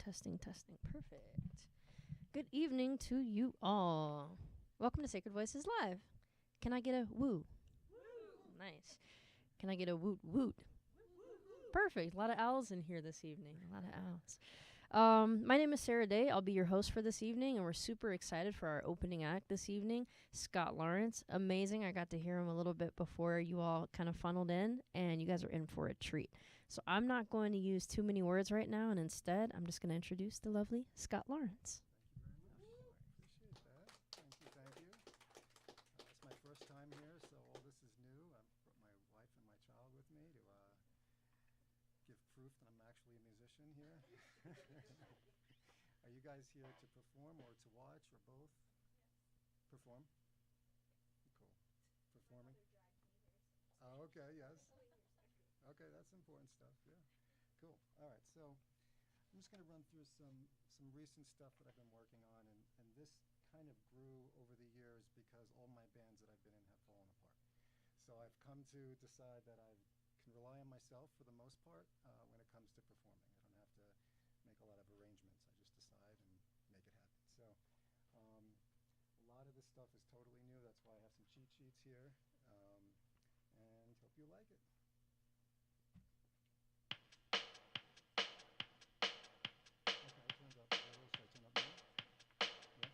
Testing, testing. Perfect. Good evening to you all. Welcome to Sacred Voices Live. Can I get a woo? Nice. Can I get a woot woot? Perfect. A lot of owls in here this evening. A lot of owls. My name is Sarah Day. I'll be your host for this evening, and we're super excited for our opening act this evening, Scott Lawrence. Amazing. I got to hear him a little bit before you all kind of funneled in, and you guys are in for a treat. So I'm not going to use too many words right now, and instead, I'm just going to introduce the lovely Scott Lawrence. Appreciate that. Thank you. It's my first time here, so all this is new. I brought my wife and my child with me to give proof that I'm actually a musician here. Are you guys here to perform or to watch or both? Perform? Cool. Performing? Oh, okay, yes. Okay, that's important stuff, yeah. Cool. All right, so I'm just going to run through some recent stuff that I've been working on, and this kind of grew over the years because all my bands that I've been in have fallen apart. So I've come to decide that I can rely on myself for the most part when it comes to performing. I don't have to make a lot of arrangements. I just decide and make it happen. So a lot of this stuff is totally new. That's why I have some cheat sheets here, and hope you like it. Okay, turns up a little. Should I turn up more? Yeah.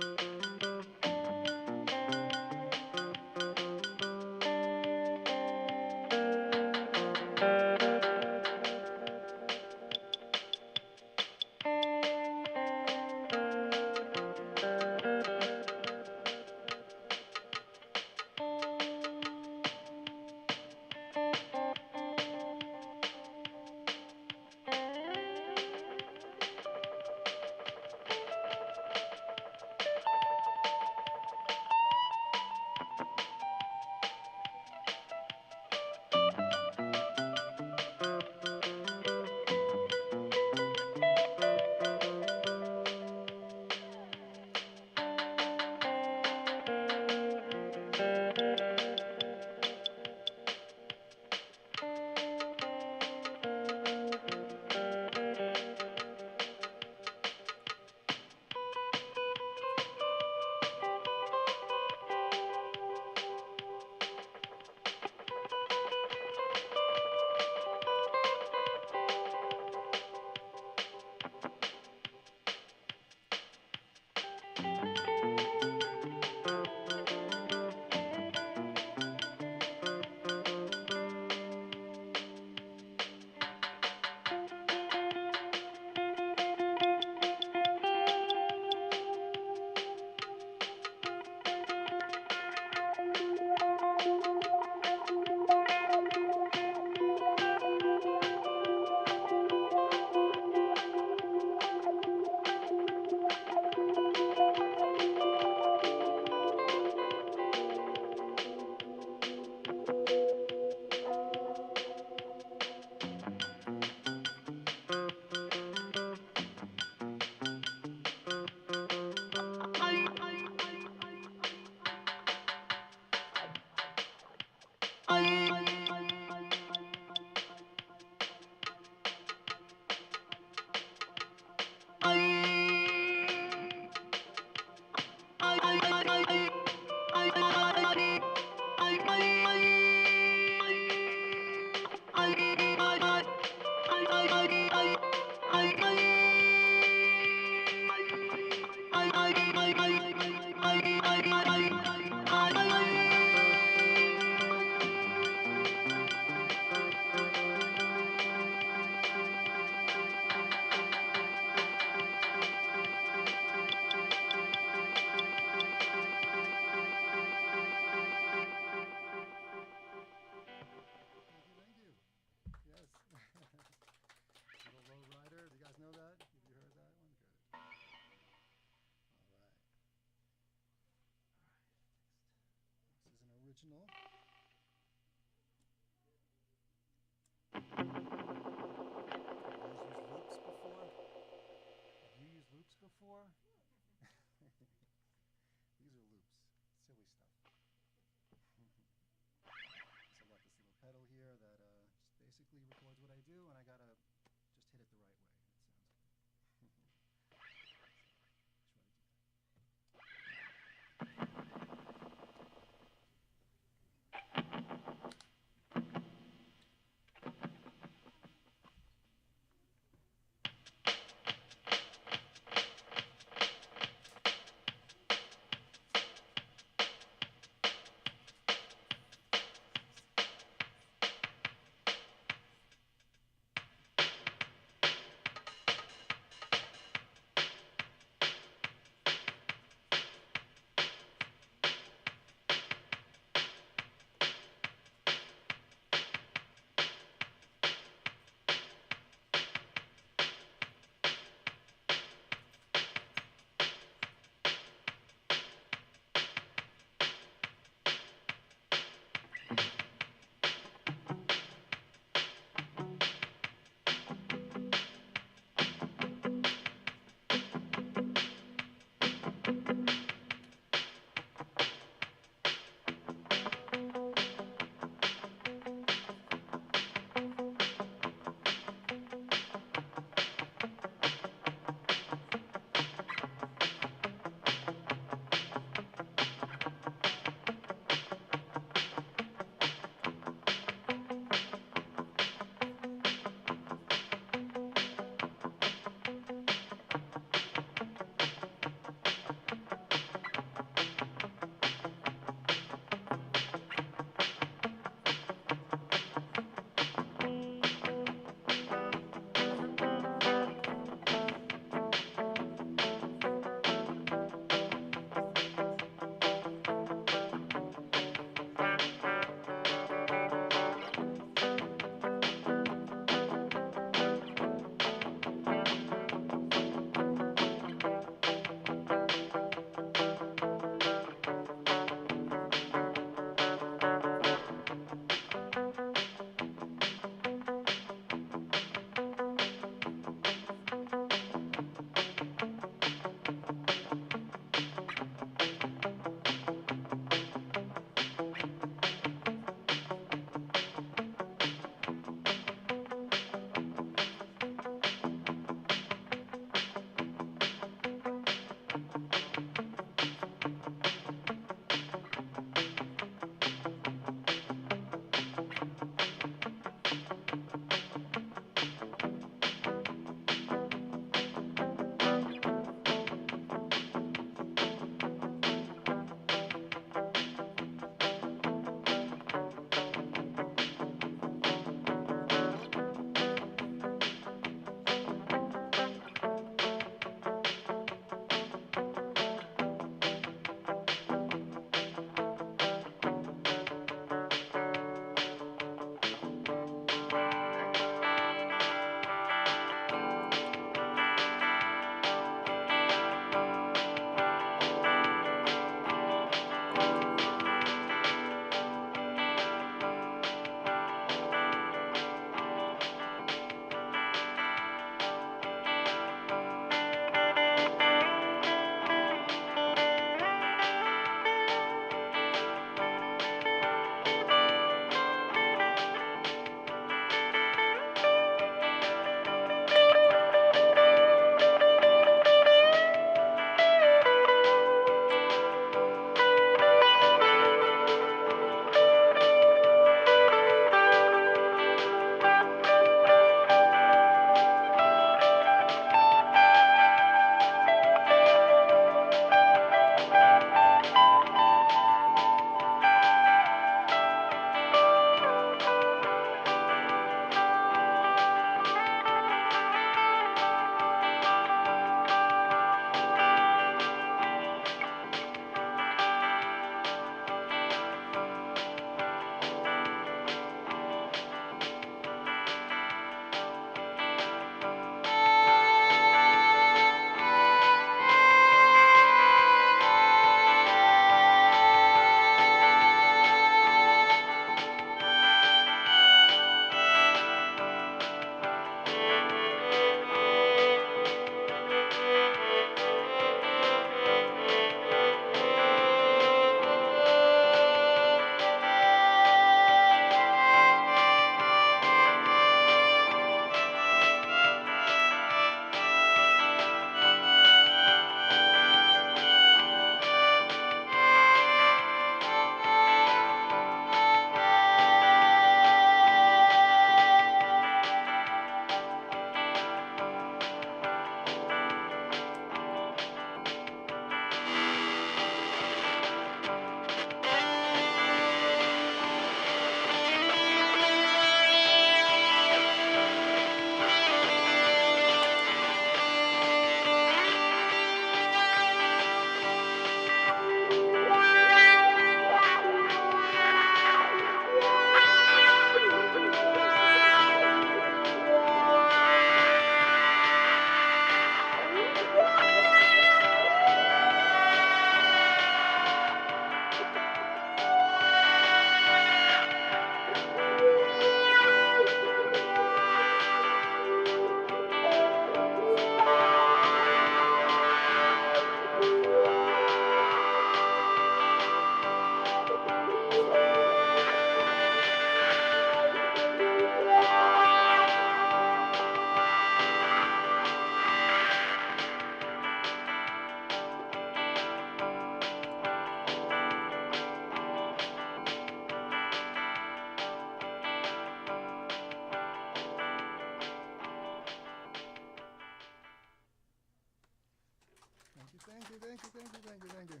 you, thank you, thank you, thank you, thank you.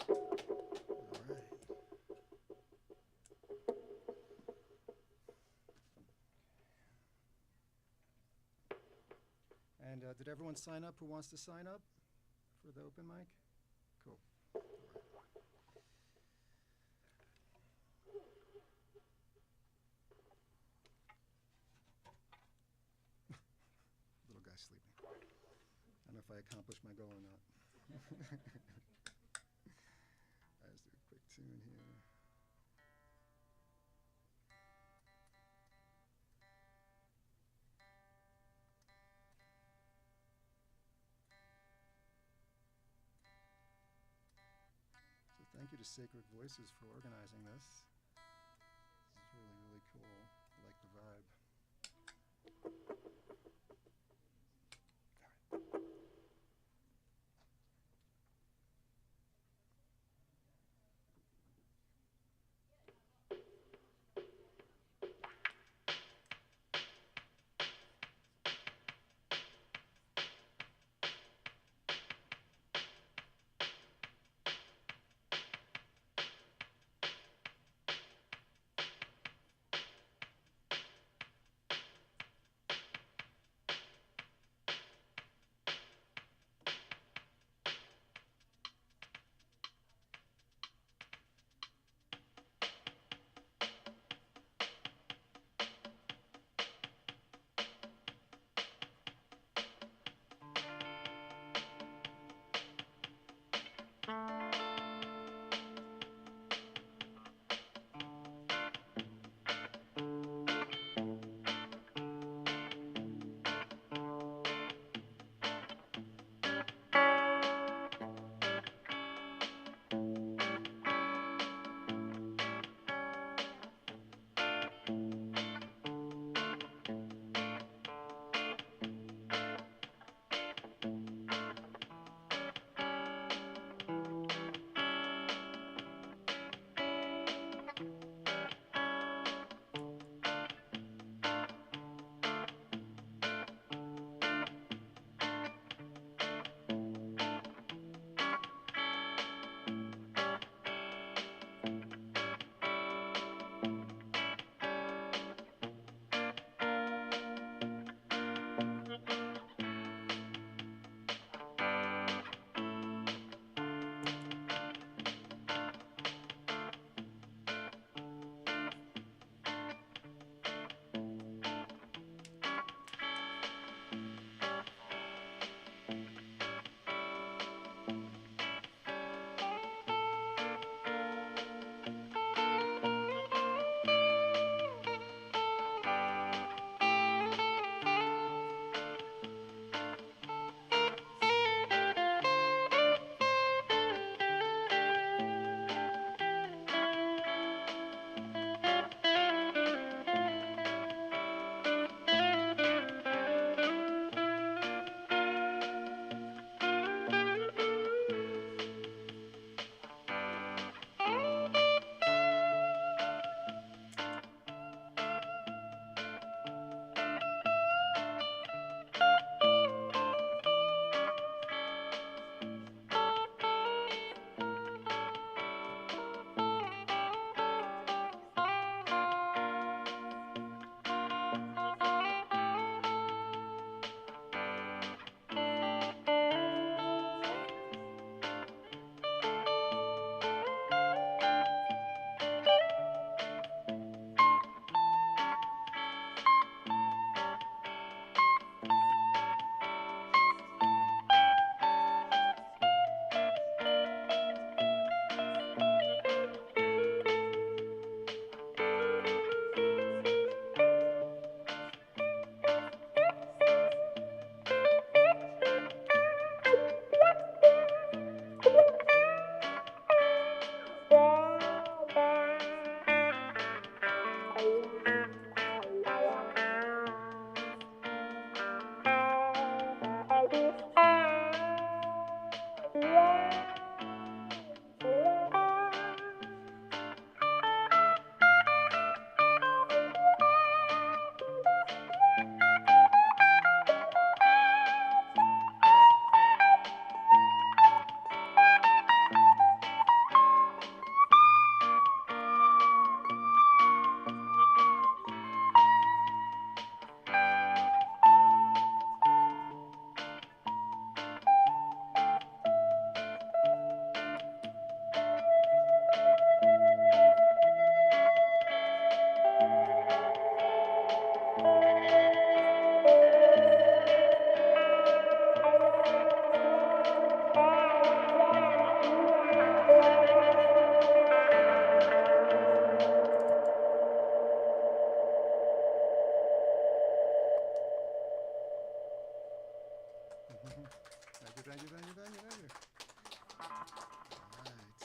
All right. And did everyone sign up who wants to sign up for the open mic? Cool. All right. Little guy sleeping. I don't know if I accomplished my goal or not. Let's do a quick tune here. So thank you to Sacred Voices for organizing this. This is really, really cool. I like the vibe. Thank you, thank you, thank you, thank you, thank you. All right.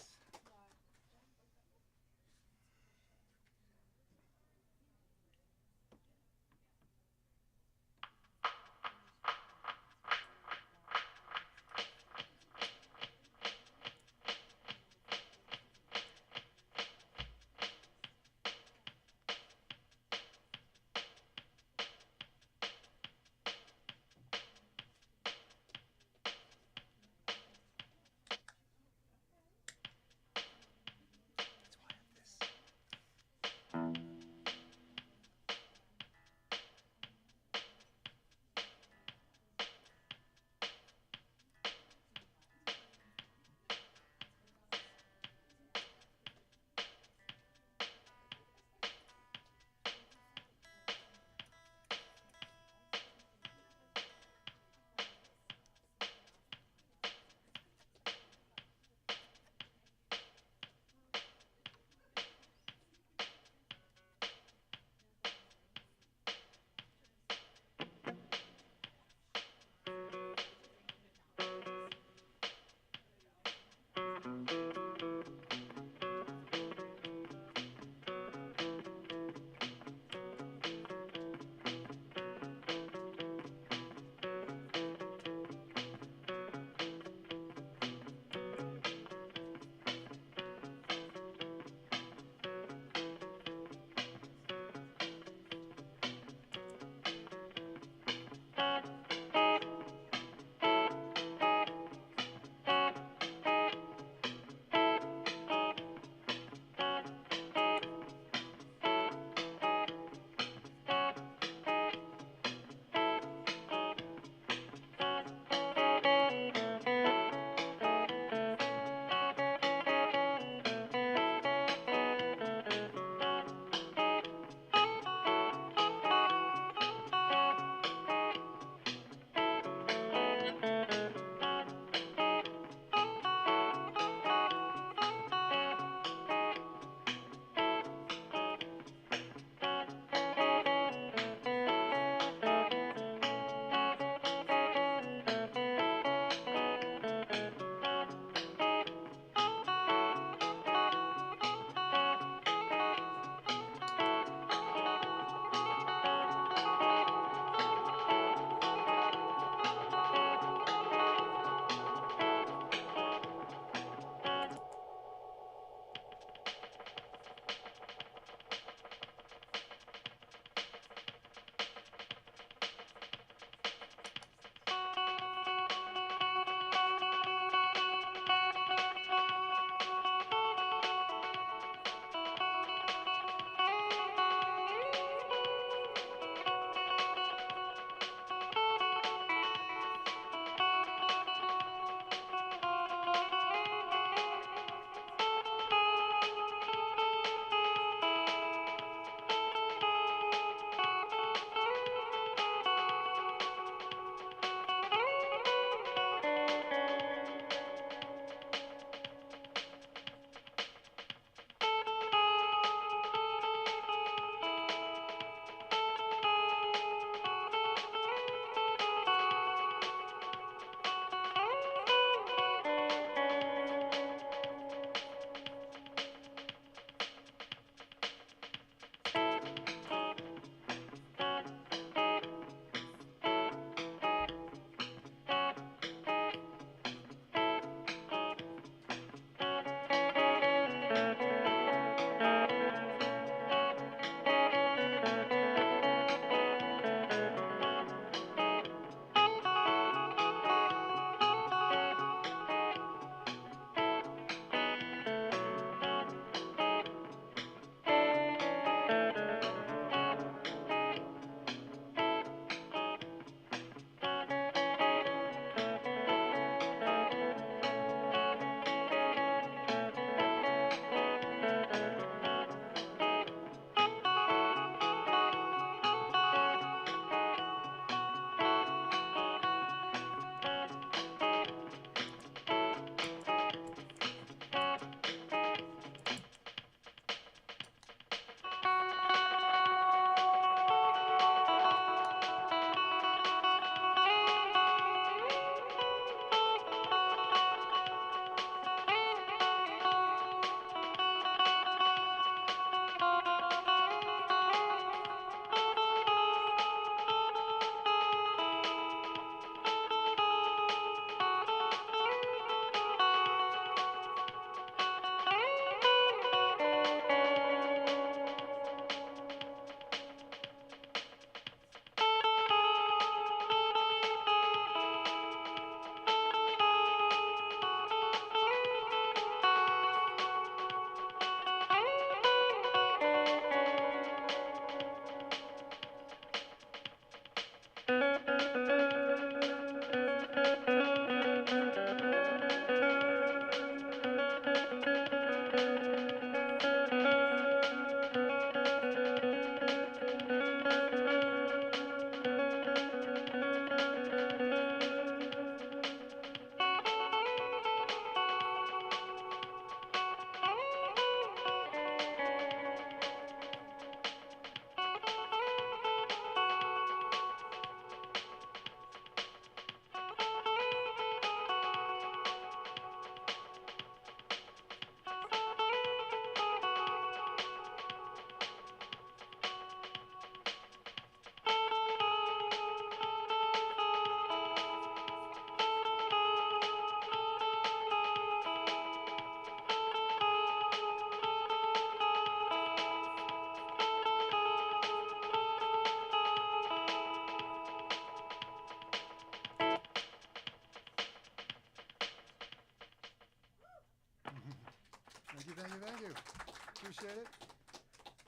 Appreciate it.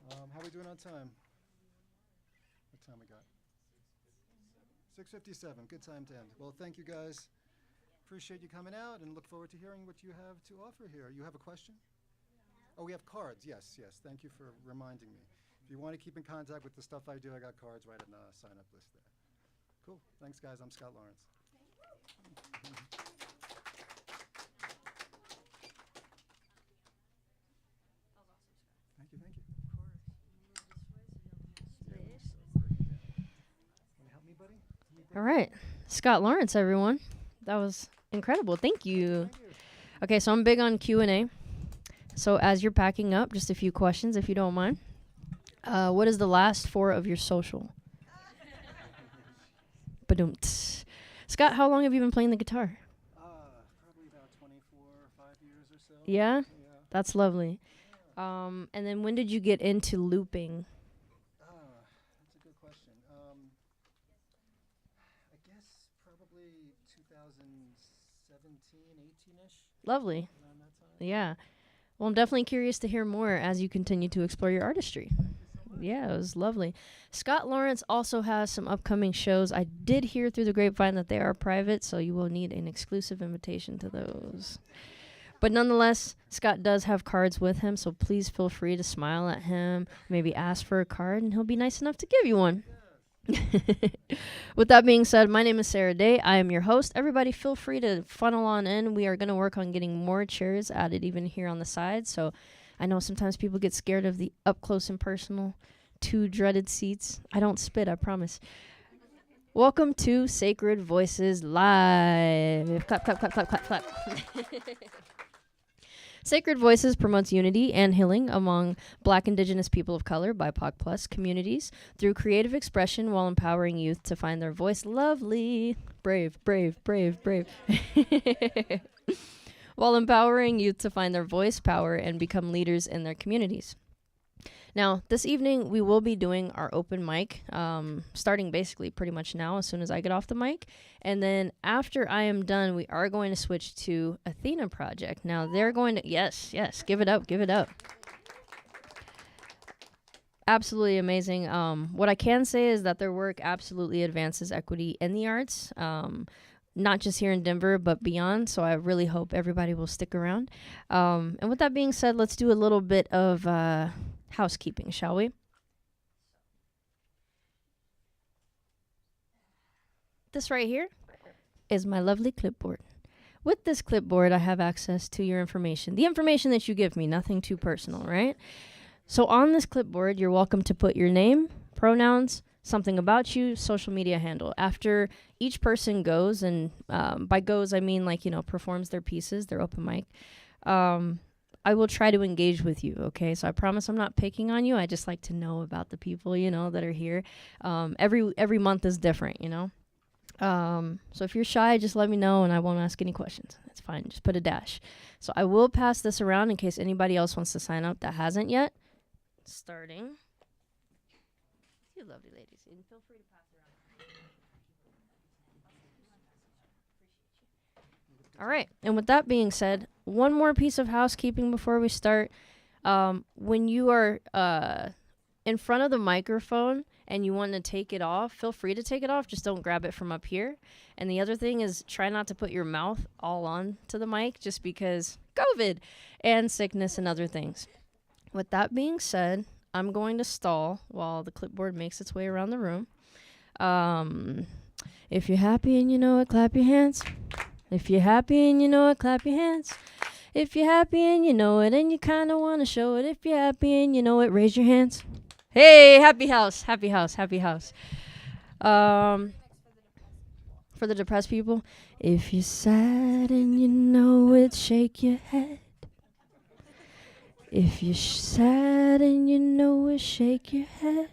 How we doing on time? What time we got? 6:57. Good time to end. Well, thank you guys. Appreciate you coming out and look forward to hearing what you have to offer here. You have a question? Oh, we have cards. Yes, yes. Thank you for reminding me. If you want to keep in contact with the stuff I do, I got cards right on the sign-up list there. Cool. Thanks, guys. I'm Scott Lawrence. Thank you, thank you. Want to help me, buddy? All right. Scott Lawrence, everyone. That was incredible. Thank you. Thank you. Okay, so I'm big on Q&A. So as you're packing up, just a few questions if you don't mind. What is the last four of your social? Ba-dum-ts. Scott, how long have you been playing the guitar? Probably about 24 or 5 years or so. Yeah? Yeah. That's lovely. And then when did you get into looping? That's a good question. I guess probably 2017, 18-ish, Lovely. around that time. Yeah. Well, I'm definitely curious to hear more as you continue to explore your artistry. Yeah, it was lovely. Scott Lawrence also has some upcoming shows. I did hear through the grapevine that they are private, so you will need an exclusive invitation to those. But nonetheless, Scott does have cards with him, so please feel free to smile at him, maybe ask for a card, and he'll be nice enough to give you one. With that being said, my name is Sarah Day. I am your host. Everybody feel free to funnel on in. We are going to work on getting more chairs added even here on the side. So I know sometimes people get scared of the up close and personal, too dreaded seats. I don't spit, I promise. Welcome to Sacred Voices Live. Clap, clap, clap, clap, clap, clap. Sacred Voices promotes unity and healing among Black, Indigenous, people of color, BIPOC plus communities through creative expression while empowering youth to find their voice. Lovely. Brave, brave, brave, brave. While empowering youth to find their voice, power, and become leaders in their communities. Now, this evening, we will be doing our open mic, starting basically pretty much now as soon as I get off the mic. And then after I am done, we are going to switch to Athena Project. Now, they're going to, yes, give it up, give it up. Absolutely amazing. What I can say is that their work absolutely advances equity in the arts, not just here in Denver, but beyond. So I really hope everybody will stick around. And with that being said, let's do a little bit of housekeeping, shall we? This right here is my lovely clipboard. With this clipboard, I have access to your information. The information that you give me, nothing too personal, right? So on this clipboard, you're welcome to put your name, pronouns, something about you, social media handle. After each person goes, and by goes, I mean performs their pieces, their open mic, I will try to engage with you, okay? So I promise I'm not picking on you. I just like to know about the people, that are here. Every month is different, So if you're shy, just let me know and I won't ask any questions. It's fine. Just put a dash. So I will pass this around in case anybody else wants to sign up that hasn't yet. Starting. You lovely ladies. And feel free to pass it around. All right. And with that being said, one more piece of housekeeping before we start. When you are in front of the microphone and you want to take it off, feel free to take it off. Just don't grab it from up here. And the other thing is try not to put your mouth all on to the mic just because COVID and sickness and other things. With that being said, I'm going to stall while the clipboard makes its way around the room. If you're happy and you know it, clap your hands. If you're happy and you know it, clap your hands. If you're happy and you know it and you kind of want to show it. If you're happy and you know it, raise your hands. Hey, happy house, happy house, happy house. For the depressed people, if you're sad and you know it, shake your head. If you're sad and you know it, shake your head.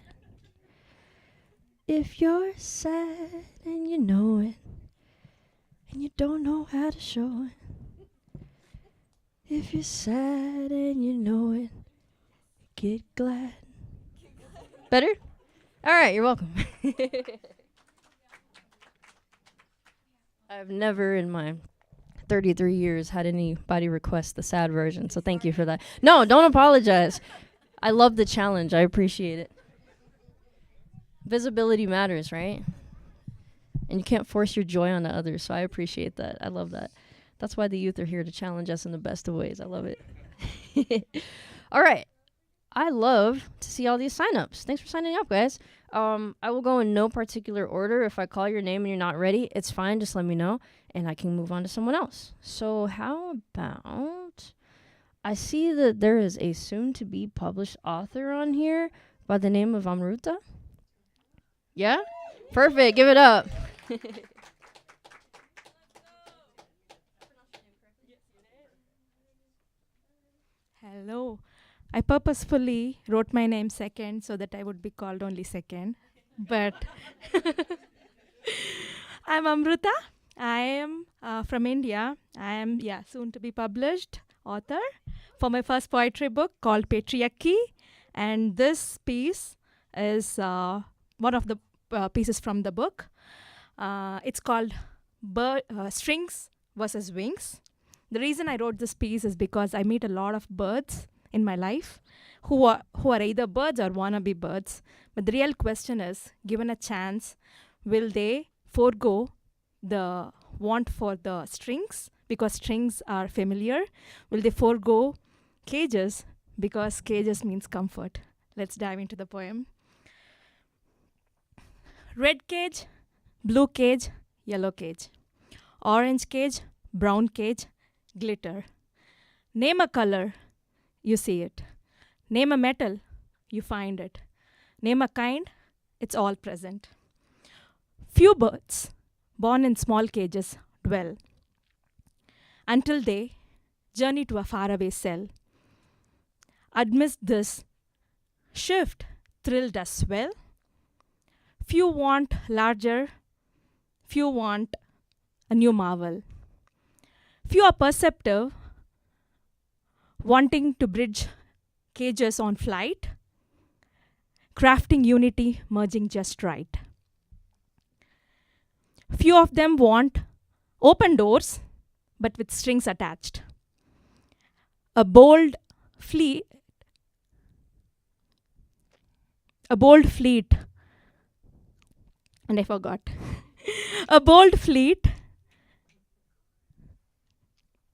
If you're sad and you know it, and you don't know how to show it. If you're sad and you know it, get glad. Better? All right, you're welcome. I've never in my 33 years had anybody request the sad version, so thank you for that. No, don't apologize. I love the challenge. I appreciate it. Visibility matters, right? And you can't force your joy onto others, so I appreciate that. I love that. That's why the youth are here to challenge us in the best of ways. I love it. All right. I love to see all these signups. Thanks for signing up, guys. I will go in no particular order. If I call your name and you're not ready, it's fine. Just let me know, and I can move on to someone else. So how about... I see that there is a soon-to-be published author on here by the name of Amruta. Yeah? Perfect. Give it up. Hello. I purposefully wrote my name second so that I would be called only second. But I'm Amruta. I am from India. I am, soon to be published author for my first poetry book called Patriarchy. And this piece is one of the pieces from the book. It's called Strings versus Wings. The reason I wrote this piece is because I meet a lot of birds in my life who are either birds or wannabe birds. But the real question is, given a chance, will they forego the want for the strings because strings are familiar? Will they forego cages because cages means comfort? Let's dive into the poem. Red cage, blue cage, yellow cage. Orange cage, brown cage, glitter. Name a color, you see it. Name a metal, you find it. Name a kind, it's all present. Few birds, born in small cages, dwell until they journey to a faraway cell. Amidst this shift, thrilled as well. Few want larger, few want a new marvel. Few are perceptive, wanting to bridge cages on flight, crafting unity, merging just right. Few of them want open doors, but with strings attached. A bold fleet, and I forgot. A bold fleet,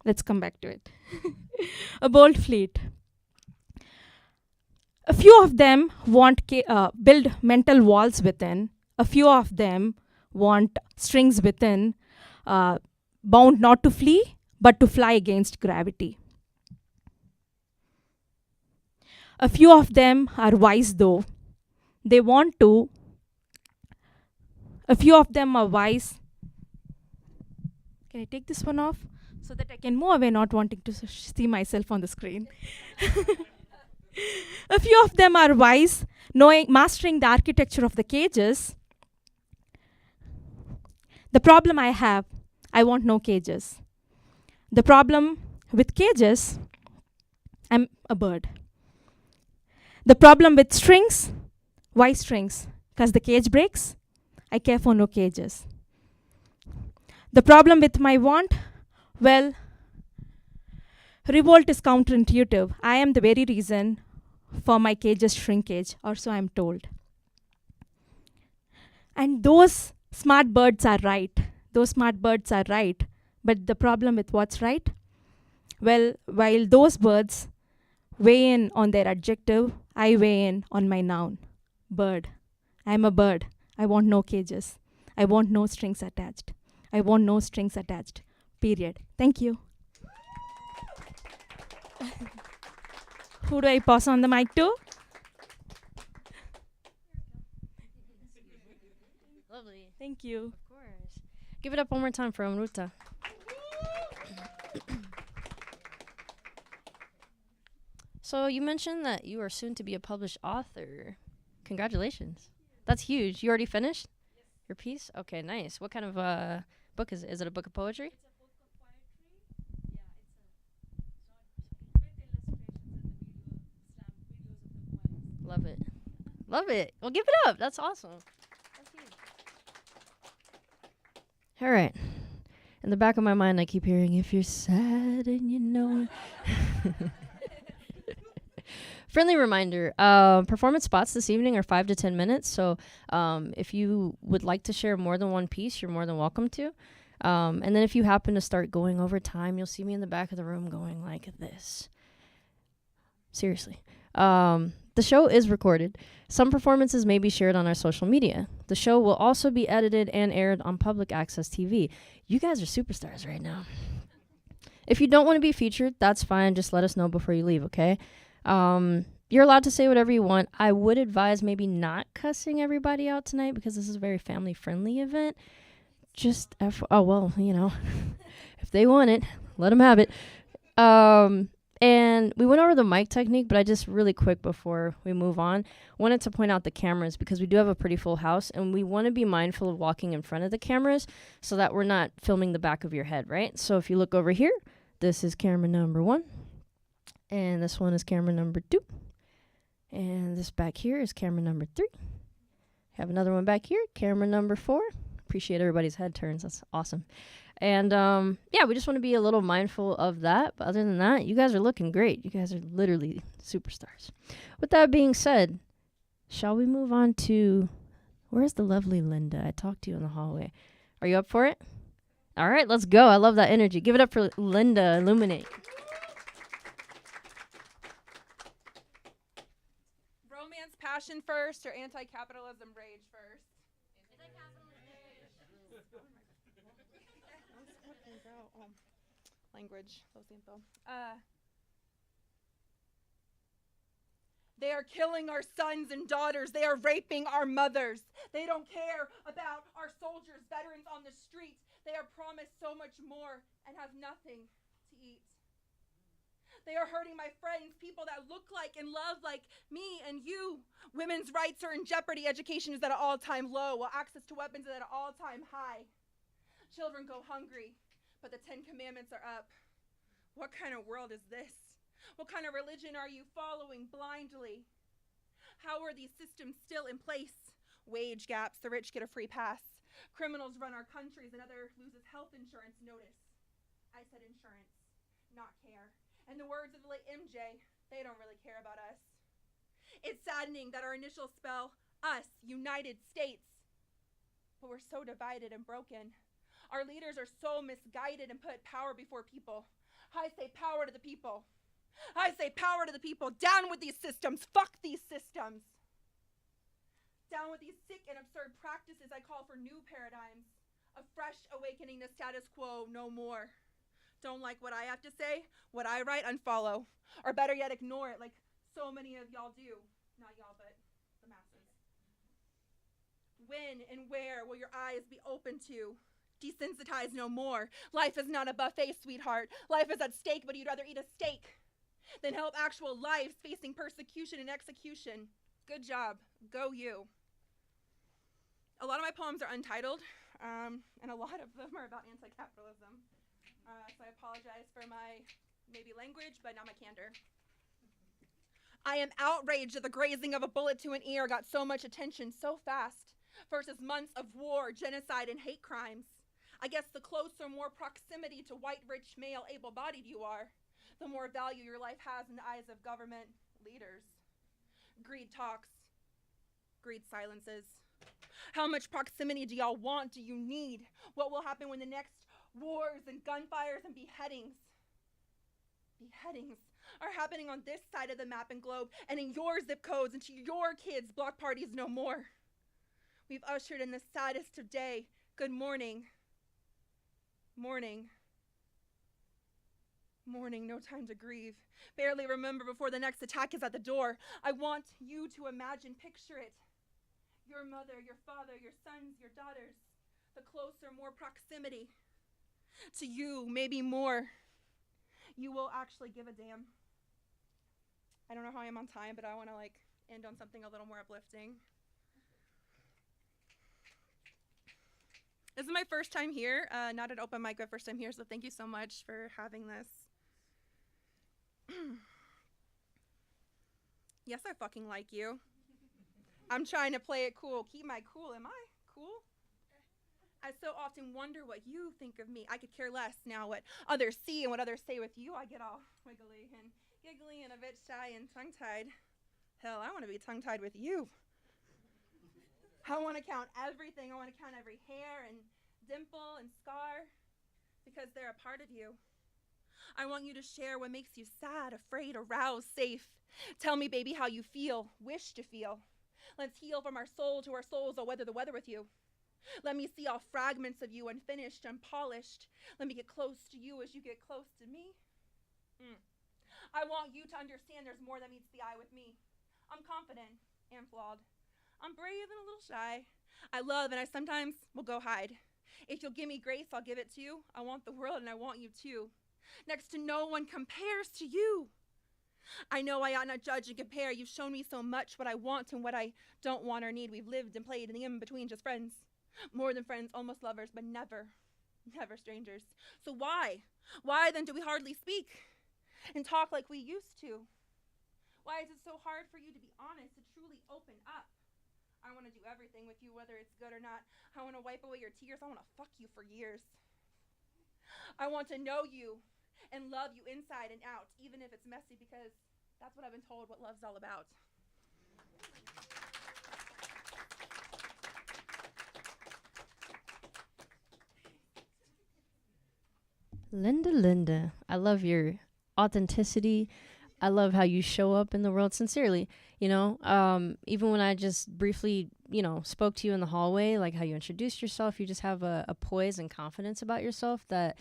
let's come back to it. A bold fleet. A few of them want build mental walls within. A few of them want strings within, bound not to flee, but to fly against gravity. A few of them are wise though. They want to. A few of them are wise. Can I take this one off so that I can move away, not wanting to see myself on the screen? A few of them are wise, mastering the architecture of the cages. The problem I have, I want no cages. The problem with cages, I'm a bird. The problem with strings, why strings? Because the cage breaks, I care for no cages. The problem with my want, well, revolt is counterintuitive. I am the very reason for my cage's shrinkage, or so I'm told. And those smart birds are right. Those smart birds are right. But the problem with what's right? Well, while those birds weigh in on their adjective, I weigh in on my noun, bird. I'm a bird. I want no cages. I want no strings attached. I want no strings attached. Period. Thank you. Who do I pass on the mic to? Lovely. Thank you. Of course. Give it up one more time for Amruta. So you mentioned that you are soon to be a published author. Congratulations. That's huge. You already finished your piece? Okay, nice. What kind of book is it? Is it a book of poetry? It's a book of poetry. Yeah, it's with illustrations and the videos of the poems. Love it. Love it. Well, give it up. That's awesome. That's huge. All right. In the back of my mind, I keep hearing, if you're sad and you know it. Friendly reminder, performance spots this evening are 5 to 10 minutes. So if you would like to share more than one piece, you're more than welcome to. And then if you happen to start going over time, you'll see me in the back of the room going like this. Seriously. The show is recorded. Some performances may be shared on our social media. The show will also be edited and aired on public access TV. You guys are superstars right now. If you don't want to be featured, that's fine. Just let us know before you leave, okay? You're allowed to say whatever you want. I would advise maybe not cussing everybody out tonight because this is a very family-friendly event. Just oh, well, you know, if they want it, let them have it. And we went over the mic technique, but I just really quick before we move on, wanted to point out the cameras because we do have a pretty full house and we want to be mindful of walking in front of the cameras so that we're not filming the back of your head, right? So if you look over here, this is camera number 1 and this one is camera number 2 and this back here is camera number 3. Have another one back here, camera number 4. Appreciate everybody's head turns. That's awesome. And yeah, we just want to be a little mindful of that. But other than that, you guys are looking great. You guys are literally superstars. With that being said, shall we move on to, where's the lovely Linda? I talked to you in the hallway. Are you up for it? All right, let's go. I love that energy. Give it up for Linda Illuminate. Romance passion first or anti-capitalism rage first? Language, lo siento. They are killing our sons and daughters. They are raping our mothers. They don't care about our soldiers, veterans on the street. They are promised so much more and have nothing to eat. They are hurting my friends, people that look like and love like me and you. Women's rights are in jeopardy. Education is at an all-time low, while access to weapons is at an all-time high. Children go hungry, but the 10 Commandments are up. What kind of world is this? What kind of religion are you following blindly? How are these systems still in place? Wage gaps, the rich get a free pass. Criminals run our countries, another loses health insurance. Notice, I said insurance, not care. In the words of the late MJ, they don't really care about us. It's saddening that our initials spell us, United States, but we're so divided and broken. Our leaders are so misguided and put power before people. I say power to the people. I say power to the people. Down with these systems. Fuck these systems. Down with these sick and absurd practices. I call for new paradigms. A fresh awakening to status quo, no more. Don't like what I have to say? What I write, unfollow. Or better yet, ignore it like so many of y'all do. Not y'all, but the masses. When and where will your eyes be open to? Desensitize no more. Life is not a buffet, sweetheart. Life is at stake, but you'd rather eat a steak than help actual lives facing persecution and execution. Good job. Go you. A lot of my poems are untitled, and a lot of them are about anti-capitalism. So I apologize for my maybe language, but not my candor. I am outraged that the grazing of a bullet to an ear got so much attention so fast versus months of war, genocide, and hate crimes. I guess the closer, more proximity to white, rich, male, able-bodied you are, the more value your life has in the eyes of government leaders. Greed talks. Greed silences. How much proximity do y'all want? Do you need? What will happen when the next wars and gunfires and beheadings are happening on this side of the map and globe and in your zip codes and to your kids' block parties no more? We've ushered in the saddest of day. Good morning. Morning, no time to grieve. Barely remember before the next attack is at the door. I want you to imagine, picture it. Your mother, your father, your sons, your daughters. The closer, more proximity to you, maybe more. You will actually give a damn. I don't know how I am on time, but I want to end on something a little more uplifting. This is my first time here, not an open mic, but first time here, so thank you so much for having this. Yes, I fucking like you. I'm trying to play it cool. Keep my cool. Am I cool? I so often wonder what you think of me. I could care less now what others see and what others say with you. I get all wiggly and giggly and a bit shy and tongue-tied. Hell, I want to be tongue-tied with you. I want to count everything. I want to count every hair and dimple and scar because they're a part of you. I want you to share what makes you sad, afraid, aroused, safe. Tell me, baby, how you feel, wish to feel. Let's heal from our soul to our souls. I'll weather the weather with you. Let me see all fragments of you, unfinished, unpolished. Let me get close to you as you get close to me. I want you to understand there's more that meets the eye with me. I'm confident and flawed. I'm brave and a little shy. I love and I sometimes will go hide. If you'll give me grace, I'll give it to you. I want the world and I want you too. Next to no one compares to you. I know I ought not judge and compare. You've shown me so much what I want and what I don't want or need. We've lived and played in the in-between, just friends. More than friends, almost lovers, but never strangers. So why then do we hardly speak and talk like we used to? Why is it so hard for you to be honest, to truly open up? I want to do everything with you, whether it's good or not. I want to wipe away your tears. I want to fuck you for years. I want to know you and love you inside and out, even if it's messy, because that's what I've been told what love's all about. Linda, I love your authenticity. I love how you show up in the world sincerely. Even when I just briefly, spoke to you in the hallway, like how you introduced yourself, you just have a poise and confidence about yourself that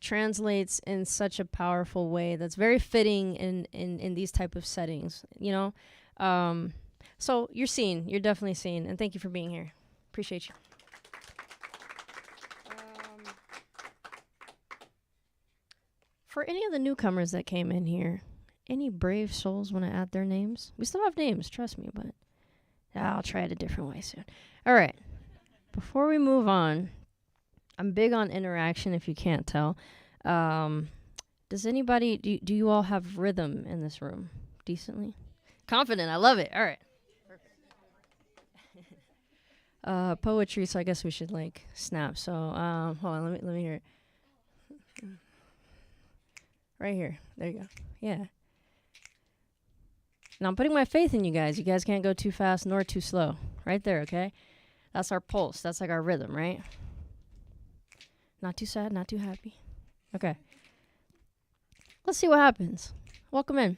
translates in such a powerful way that's very fitting in these type of settings, So you're seen. You're definitely seen. And thank you for being here. Appreciate you. For any of the newcomers that came in here, any brave souls want to add their names? We still have names, trust me, but I'll try it a different way soon. All right. Before we move on, I'm big on interaction, if you can't tell. Does anybody, do you all have rhythm in this room? Decently? Confident, I love it. All right. Poetry, so I guess we should, snap. So, hold on, let me hear it. Right here. There you go. Yeah. Now I'm putting my faith in you guys. You guys can't go too fast nor too slow. Right there, okay? That's our pulse. That's like our rhythm, right? Not too sad, not too happy. Okay. Let's see what happens. Welcome in.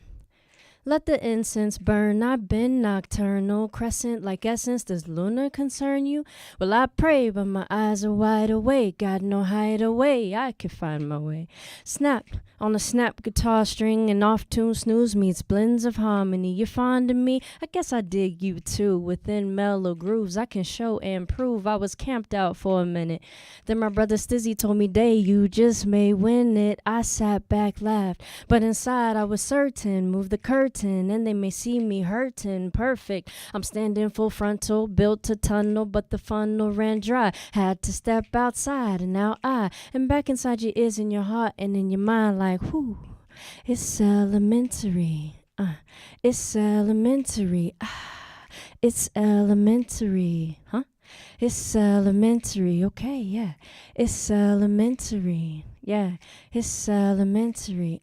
Let the incense burn. I've been nocturnal, crescent like essence. Does Luna concern you? Well, I pray, but my eyes are wide awake. Got no hideaway. I can find my way. Snap on a snap guitar string, and off-tune snooze meets blends of harmony. You're fond of me? I guess I dig you too. Within mellow grooves, I can show and prove. I was camped out for a minute. Then my brother Stizzy told me, Day, you just may win it. I sat back, laughed, but inside I was certain. Move the curtain and they may see me hurting. Perfect. I'm standing full frontal, built a tunnel, but the funnel ran dry. Had to step outside, and now I am back inside your ears and your heart and in your mind, like, whoo, it's elementary. It's elementary. It's elementary. Huh? It's elementary. Okay, yeah. It's elementary. Yeah, it's elementary.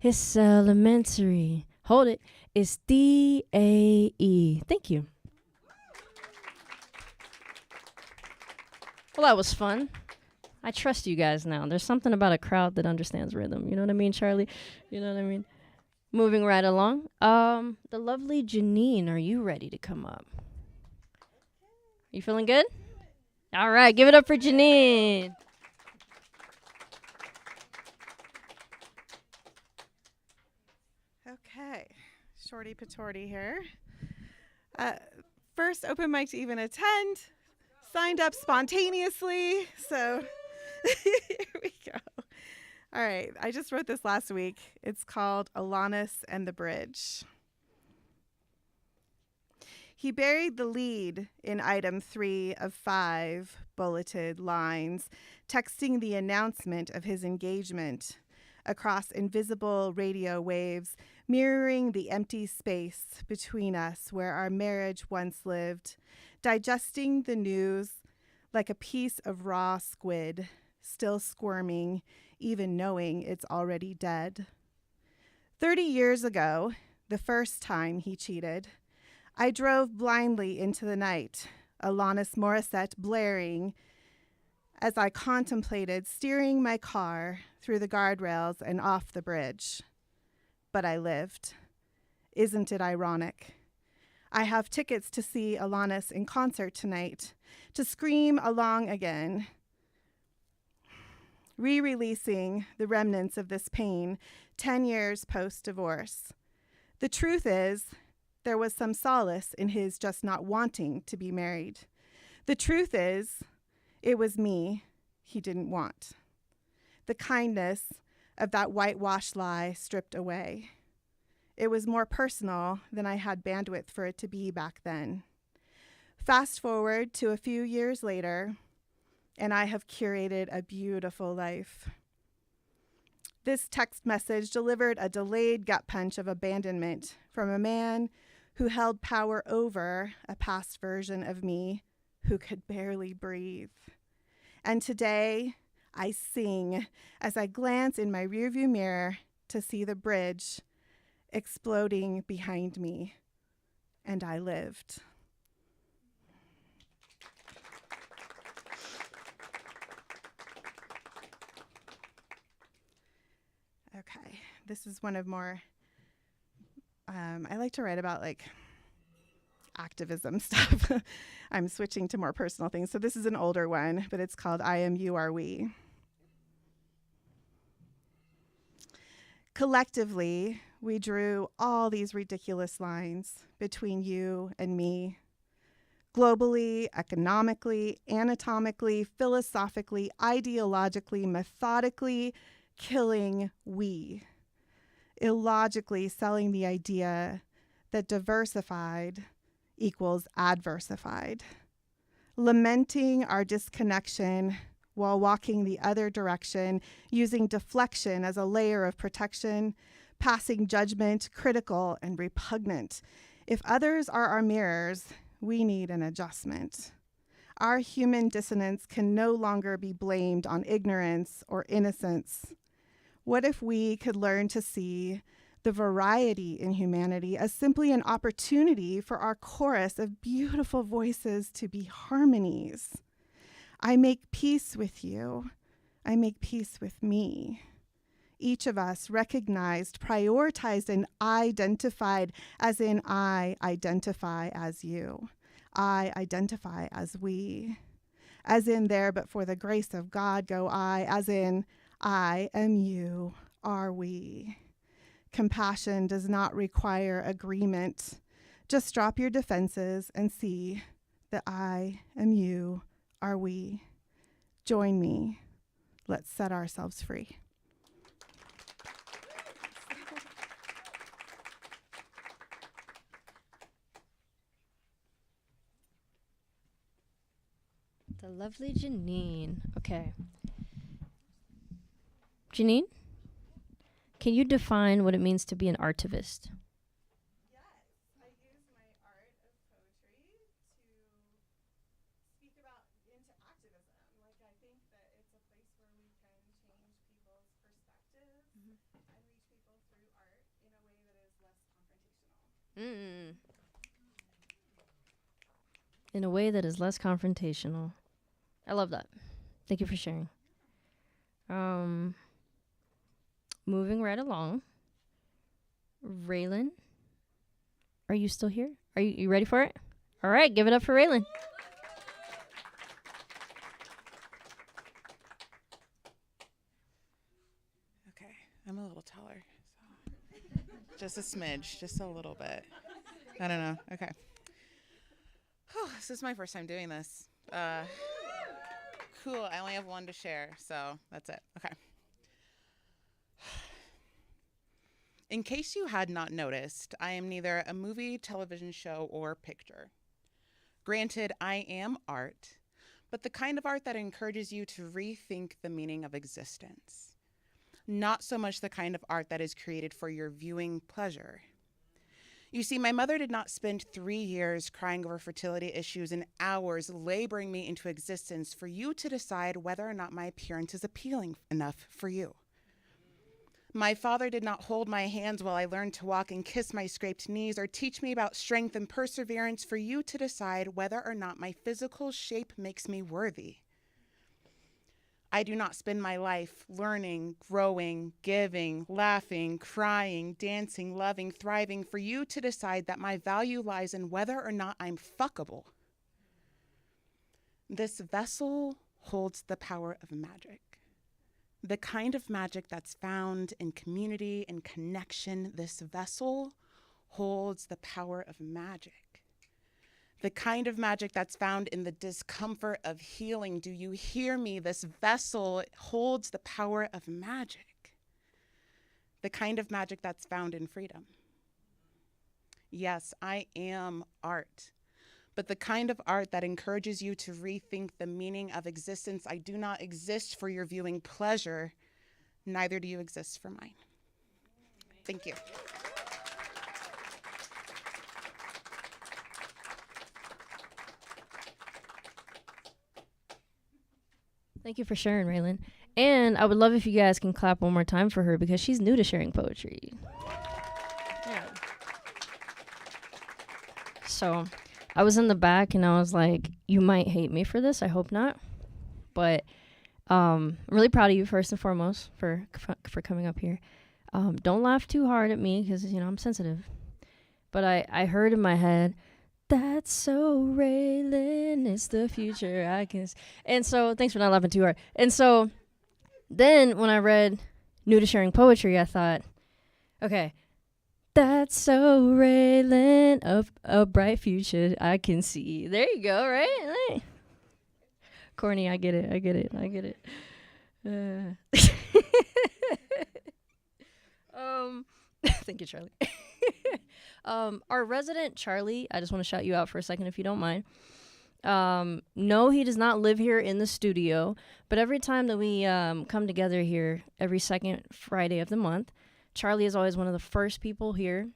It's elementary. Hold it. It's D-A-E. Thank you. Well, that was fun. I trust you guys now. There's something about a crowd that understands rhythm. You know what I mean, Charlie? You know what I mean? Moving right along. The lovely Janine, are you ready to come up? You feeling good? All right, give it up for Janine. Okay, Shorty Patorti here. First open mic to even attend. Signed up spontaneously, so here we go. All right, I just wrote this last week. It's called Alanis and the Bridge. He buried the lead in item 3 of 5 bulleted lines, texting the announcement of his engagement across invisible radio waves, mirroring the empty space between us where our marriage once lived, digesting the news like a piece of raw squid, still squirming, even knowing it's already dead. 30 years ago, the first time he cheated, I drove blindly into the night, Alanis Morissette blaring as I contemplated steering my car through the guardrails and off the bridge. But I lived. Isn't it ironic? I have tickets to see Alanis in concert tonight, to scream along again, re-releasing the remnants of this pain 10 years post-divorce. The truth is, there was some solace in his just not wanting to be married. The truth is, it was me he didn't want. The kindness of that whitewashed lie stripped away. It was more personal than I had bandwidth for it to be back then. Fast forward to a few years later, and I have curated a beautiful life. This text message delivered a delayed gut punch of abandonment from a man who held power over a past version of me who could barely breathe. And today, I sing as I glance in my rearview mirror to see the bridge exploding behind me, and I lived. Okay, this is one of more, I like to write about like activism stuff. I'm switching to more personal things. So this is an older one, but it's called I Am You Are We. Collectively, we drew all these ridiculous lines between you and me. Globally, economically, anatomically, philosophically, ideologically, methodically, killing we. Illogically selling the idea that diversified equals adversified. Lamenting our disconnection while walking the other direction, using deflection as a layer of protection, passing judgment, critical and repugnant. If others are our mirrors, we need an adjustment. Our human dissonance can no longer be blamed on ignorance or innocence. What if we could learn to see the variety in humanity as simply an opportunity for our chorus of beautiful voices to be harmonies? I make peace with you. I make peace with me. Each of us recognized, prioritized, and identified, as in I identify as you. I identify as we. As in there, but for the grace of God go I. As in I am you, are we. Compassion does not require agreement. Just drop your defenses and see that I am you, are we. Join me. Let's set ourselves free. The lovely Janine. Okay. Janine, can you define what it means to be an artivist? Yes, I use my art of poetry to speak about into activism. Like, I think that it's a place where we can change people's perspectives and reach people through art in a way that is less confrontational. In a way that is less confrontational. I love that. Thank you for sharing. Moving right along. Raylan, are you still here? Are you ready for it? All right, give it up for Raylan. Okay, I'm a little taller. So. Just a smidge, just a little bit. I don't know. Okay. Whew, this is my first time doing this. Cool, I only have one to share, so that's it. Okay. In case you had not noticed, I am neither a movie, television show, or picture. Granted, I am art, but the kind of art that encourages you to rethink the meaning of existence. Not so much the kind of art that is created for your viewing pleasure. You see, my mother did not spend 3 years crying over fertility issues and hours laboring me into existence for you to decide whether or not my appearance is appealing enough for you. My father did not hold my hands while I learned to walk and kiss my scraped knees or teach me about strength and perseverance for you to decide whether or not my physical shape makes me worthy. I do not spend my life learning, growing, giving, laughing, crying, dancing, loving, thriving for you to decide that my value lies in whether or not I'm fuckable. This vessel holds the power of magic. The kind of magic that's found in community and connection. This vessel holds the power of magic. The kind of magic that's found in the discomfort of healing. Do you hear me? This vessel holds the power of magic. The kind of magic that's found in freedom. Yes, I am art. But the kind of art that encourages you to rethink the meaning of existence. I do not exist for your viewing pleasure, neither do you exist for mine. Thank you. Thank you for sharing, Raylan. And I would love if you guys can clap one more time for her because she's new to sharing poetry. Yeah. So I was in the back and I was like, you might hate me for this. I hope not. But I'm really proud of you first and foremost for coming up here. Don't laugh too hard at me because, I'm sensitive. But I heard in my head, that's so Raylan, it's the future I can. And so thanks for not laughing too hard. And so then when I read New to Sharing Poetry, I thought, okay, that's so Raylan, a bright future I can see. There you go, right? Corny, I get it. Thank you, Charlie. Our resident Charlie, I just want to shout you out for a second if you don't mind. No, he does not live here in the studio, but every time that we come together here every second Friday of the month, Charlie is always one of the first people here,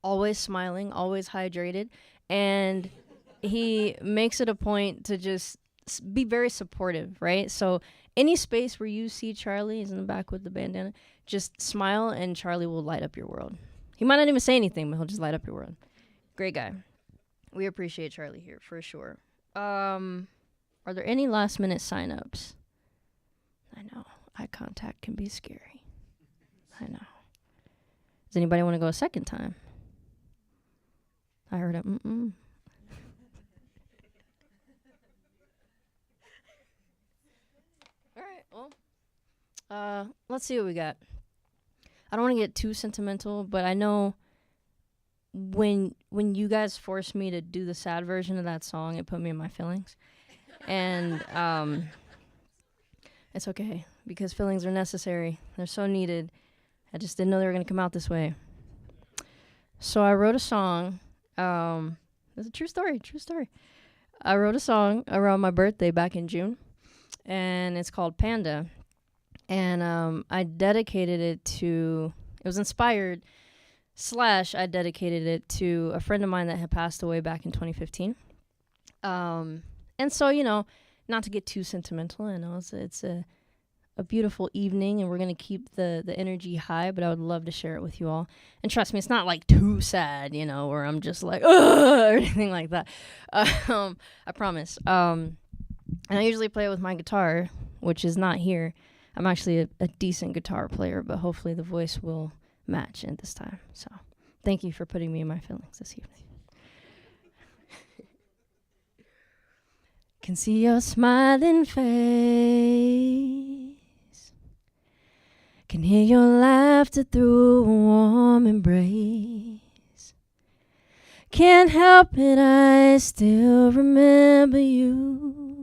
always smiling, always hydrated, and he makes it a point to just be very supportive, right? So any space where you see Charlie, he's in the back with the bandana, just smile and Charlie will light up your world. He might not even say anything, but he'll just light up your world. Great guy. We appreciate Charlie here for sure. Are there any last minute signups? I know eye contact can be scary. I know. Does anybody want to go a second time? I heard it. All right. Well, let's see what we got. I don't want to get too sentimental, but I know when you guys forced me to do the sad version of that song, it put me in my feelings. And it's okay because feelings are necessary. They're so needed. I just didn't know they were going to come out this way. So I wrote a song. It's a true story. I wrote a song around my birthday back in June, and it's called Panda. And I dedicated it to, it was inspired, / I dedicated it to a friend of mine that had passed away back in 2015. And so, not to get too sentimental, I know it's a beautiful evening and we're going to keep the energy high, but I would love to share it with you all. And trust me, it's not like too sad, where I'm just like, ugh, or anything like that. I promise. And I usually play it with my guitar, which is not here. I'm actually a decent guitar player, but hopefully the voice will match at this time. So thank you for putting me in my feelings this evening. Can see your smiling face. Can hear your laughter through a warm embrace. Can't help it, I still remember you.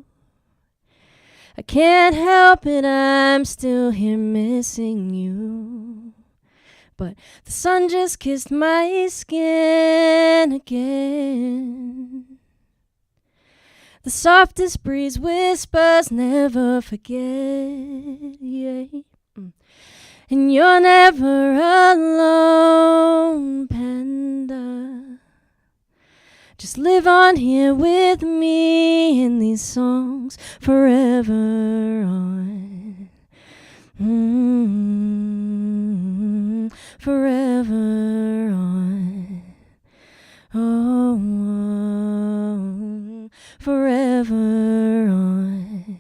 I can't help it, I'm still here missing you. But the sun just kissed my skin again. The softest breeze whispers, never forget, yeah. And you're never alone, Panda. Just live on here with me in these songs forever on. Forever on. Oh, forever on.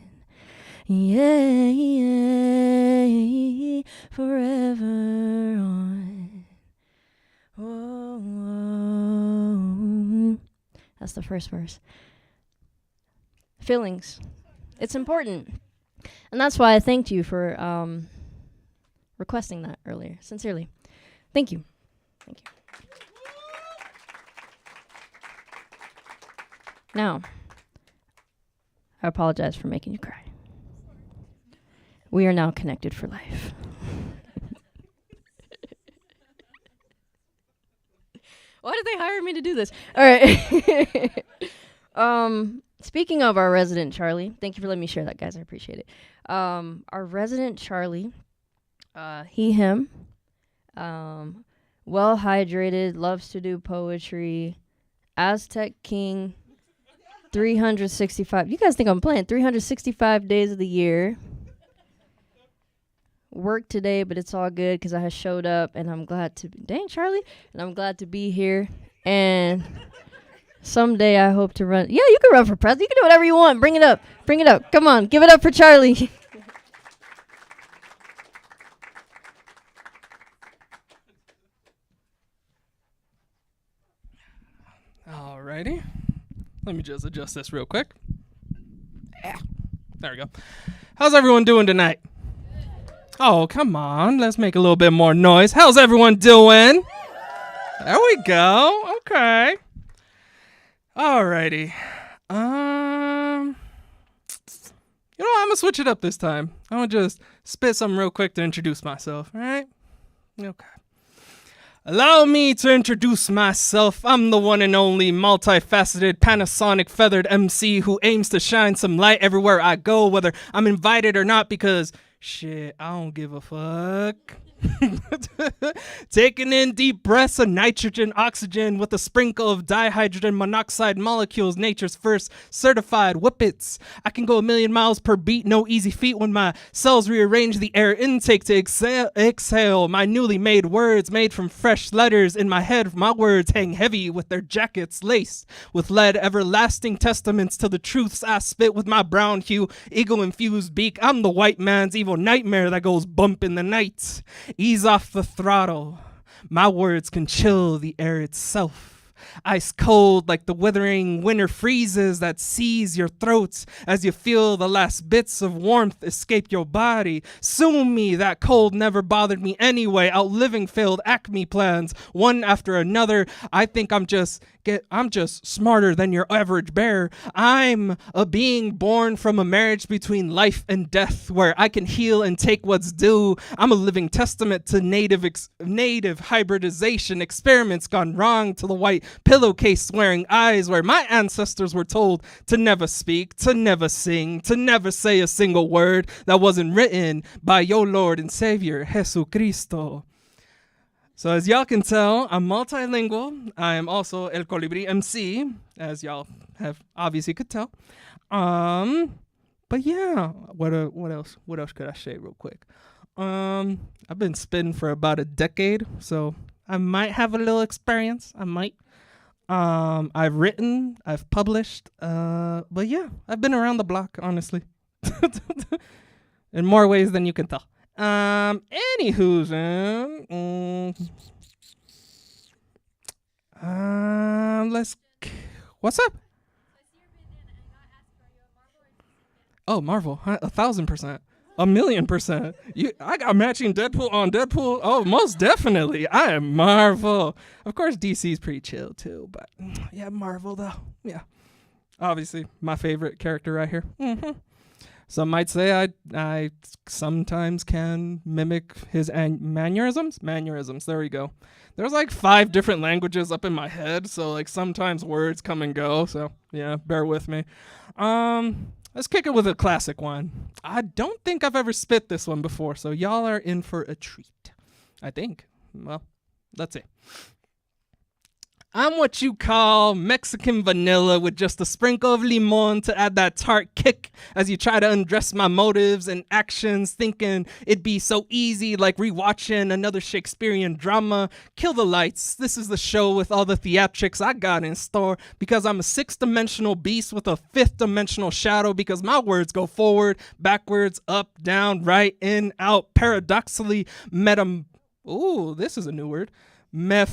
Yeah, yeah, forever on. Oh, that's the first verse. Feelings. It's important. And that's why I thanked you for requesting that earlier. Sincerely. Thank you. Thank you. Now, I apologize for making you cry. We are now connected for life. Why did they hire me to do this? All right. Speaking of our resident Charlie, thank you for letting me share that, guys. I appreciate it. Our resident Charlie, he, him, well hydrated, loves to do poetry, Aztec king, 365. You guys think I'm playing? 365 days of the year. Work today, but it's all good because I showed up and I'm glad to be. Dang, Charlie. And I'm glad to be here. And someday I hope to run. Yeah, you can run for president. You can do whatever you want. Bring it up. Bring it up. Come on. Give it up for Charlie. Alrighty. Let me just adjust this real quick. There we go. How's everyone doing tonight? Oh, come on. Let's make a little bit more noise. How's everyone doing? There we go. Okay. Alrighty. I'm gonna switch it up this time. I'm gonna just spit something real quick to introduce myself, alright? Okay. Allow me to introduce myself. I'm the one and only multifaceted Panasonic feathered MC who aims to shine some light everywhere I go, whether I'm invited or not, because shit, I don't give a fuck. Taking in deep breaths of nitrogen, oxygen with a sprinkle of dihydrogen monoxide molecules, nature's first certified whippets. I can go 1,000,000 miles per beat, no easy feat when my cells rearrange the air intake to exhale my newly made words made from fresh letters in my head. My words hang heavy with their jackets laced with lead, everlasting testaments to the truths I spit with my brown hue, ego-infused beak. I'm the white man's evil nightmare that goes bump in the night. Ease off the throttle. My words can chill the air itself. Ice cold like the withering winter freezes that seize your throats as you feel the last bits of warmth escape your body. Sue me, that cold never bothered me anyway. Outliving failed Acme plans, one after another. I think I'm just smarter than your average bear. I'm a being born from a marriage between life and death where I can heal and take what's due. I'm a living testament to native hybridization, experiments gone wrong, to the white pillowcase wearing eyes where my ancestors were told to never speak, to never sing, to never say a single word that wasn't written by your Lord and Savior, Jesucristo. So as y'all can tell, I'm multilingual. I am also El Colibri MC, as y'all have obviously could tell. But yeah, what else? What else could I say real quick? I've been spitting for about a decade, so I might have a little experience. I might. I've written, I've published, but yeah, I've been around the block, honestly, in more ways than you can tell. Anywho's, what's up? Oh, Marvel, 1,000%, 1,000,000%. I got matching Deadpool on Deadpool. Oh, most definitely, I am Marvel. Of course, DC's pretty chill too, but yeah, Marvel though, yeah. Obviously, my favorite character right here. Some might say I sometimes can mimic his mannerisms. Mannerisms, there we go. There's like 5 different languages up in my head, so like sometimes words come and go, so yeah, bear with me. Let's kick it with a classic one. I don't think I've ever spit this one before, so y'all are in for a treat. I think. Well, let's see. I'm what you call Mexican vanilla with just a sprinkle of limon to add that tart kick as you try to undress my motives and actions, thinking it'd be so easy like rewatching another Shakespearean drama. Kill the lights. This is the show with all the theatrics I got in store because I'm a 6th-dimensional beast with a 5th-dimensional shadow because my words go forward, backwards, up, down, right, in, out, paradoxically, ooh, this is a new word. You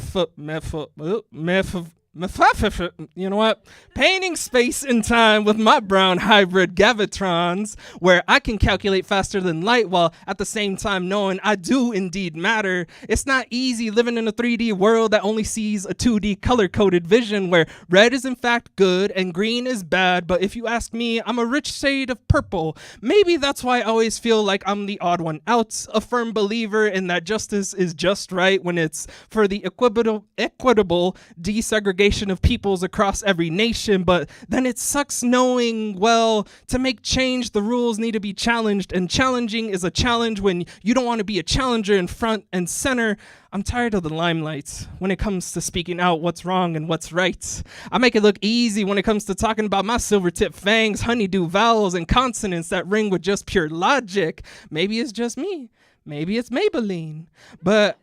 know what? Painting space and time with my brown hybrid gavitrons, where I can calculate faster than light while at the same time knowing I do indeed matter. It's not easy living in a 3D world that only sees a 2D color-coded vision where red is in fact good and green is bad, but if you ask me, I'm a rich shade of purple. Maybe that's why I always feel like I'm the odd one out, a firm believer in that justice is just right when it's for the equitable desegregation of peoples across every nation, but then it sucks knowing, well, to make change, the rules need to be challenged, and challenging is a challenge when you don't want to be a challenger in front and center. I'm tired of the limelight when it comes to speaking out what's wrong and what's right. I make it look easy when it comes to talking about my silver tip fangs, honeydew vowels, and consonants that ring with just pure logic. Maybe it's just me. Maybe it's Maybelline. But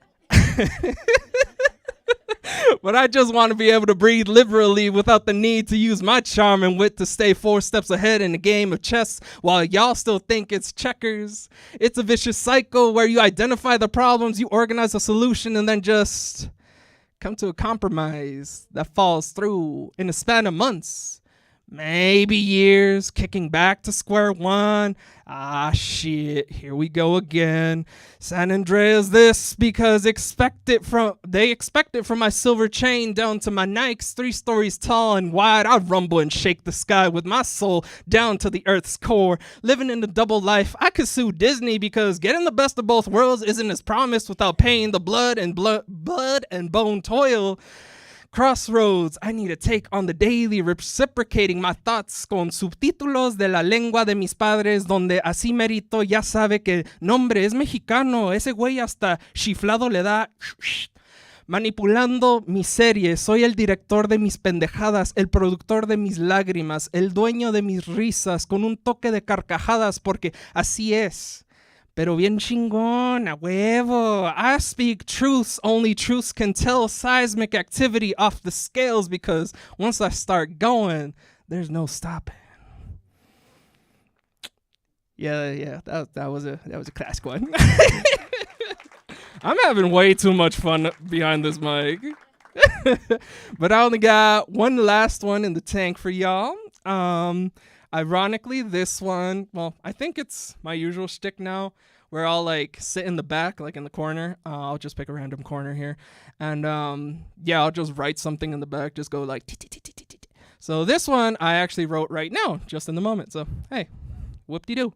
but I just want to be able to breathe liberally without the need to use my charm and wit to stay 4 steps ahead in the game of chess while y'all still think it's checkers. It's a vicious cycle where you identify the problems, you organize a solution, and then just come to a compromise that falls through in a span of months. Maybe years, kicking back to square one. Ah, shit, here we go again. San Andreas this because they expect it from my silver chain down to my Nikes, 3 stories tall and wide. I rumble and shake the sky with my soul down to the earth's core. Living in the double life, I could sue Disney because getting the best of both worlds isn't as promised without paying the blood and bone toil. Crossroads, I need to take on the daily, reciprocating my thoughts con subtítulos de la lengua de mis padres, donde así merito ya sabe que nombre es mexicano, ese güey hasta chiflado le da. Manipulando mi serie, soy el director de mis pendejadas, el productor de mis lágrimas, el dueño de mis risas, con un toque de carcajadas, porque así es. Pero bien chingón, a huevo. I speak truths only truths can tell, seismic activity off the scales, because once I start going, there's no stopping. Yeah, that was a classic one. I'm having way too much fun behind this mic. But I only got one last one in the tank for y'all. Ironically, this one, well, I think it's my usual shtick now, where I'll like sit in the back, like in the corner. I'll just pick a random corner here. And I'll just write something in the back, just go like, so this one I actually wrote right now, just in the moment. So, hey, whoop-de-doo.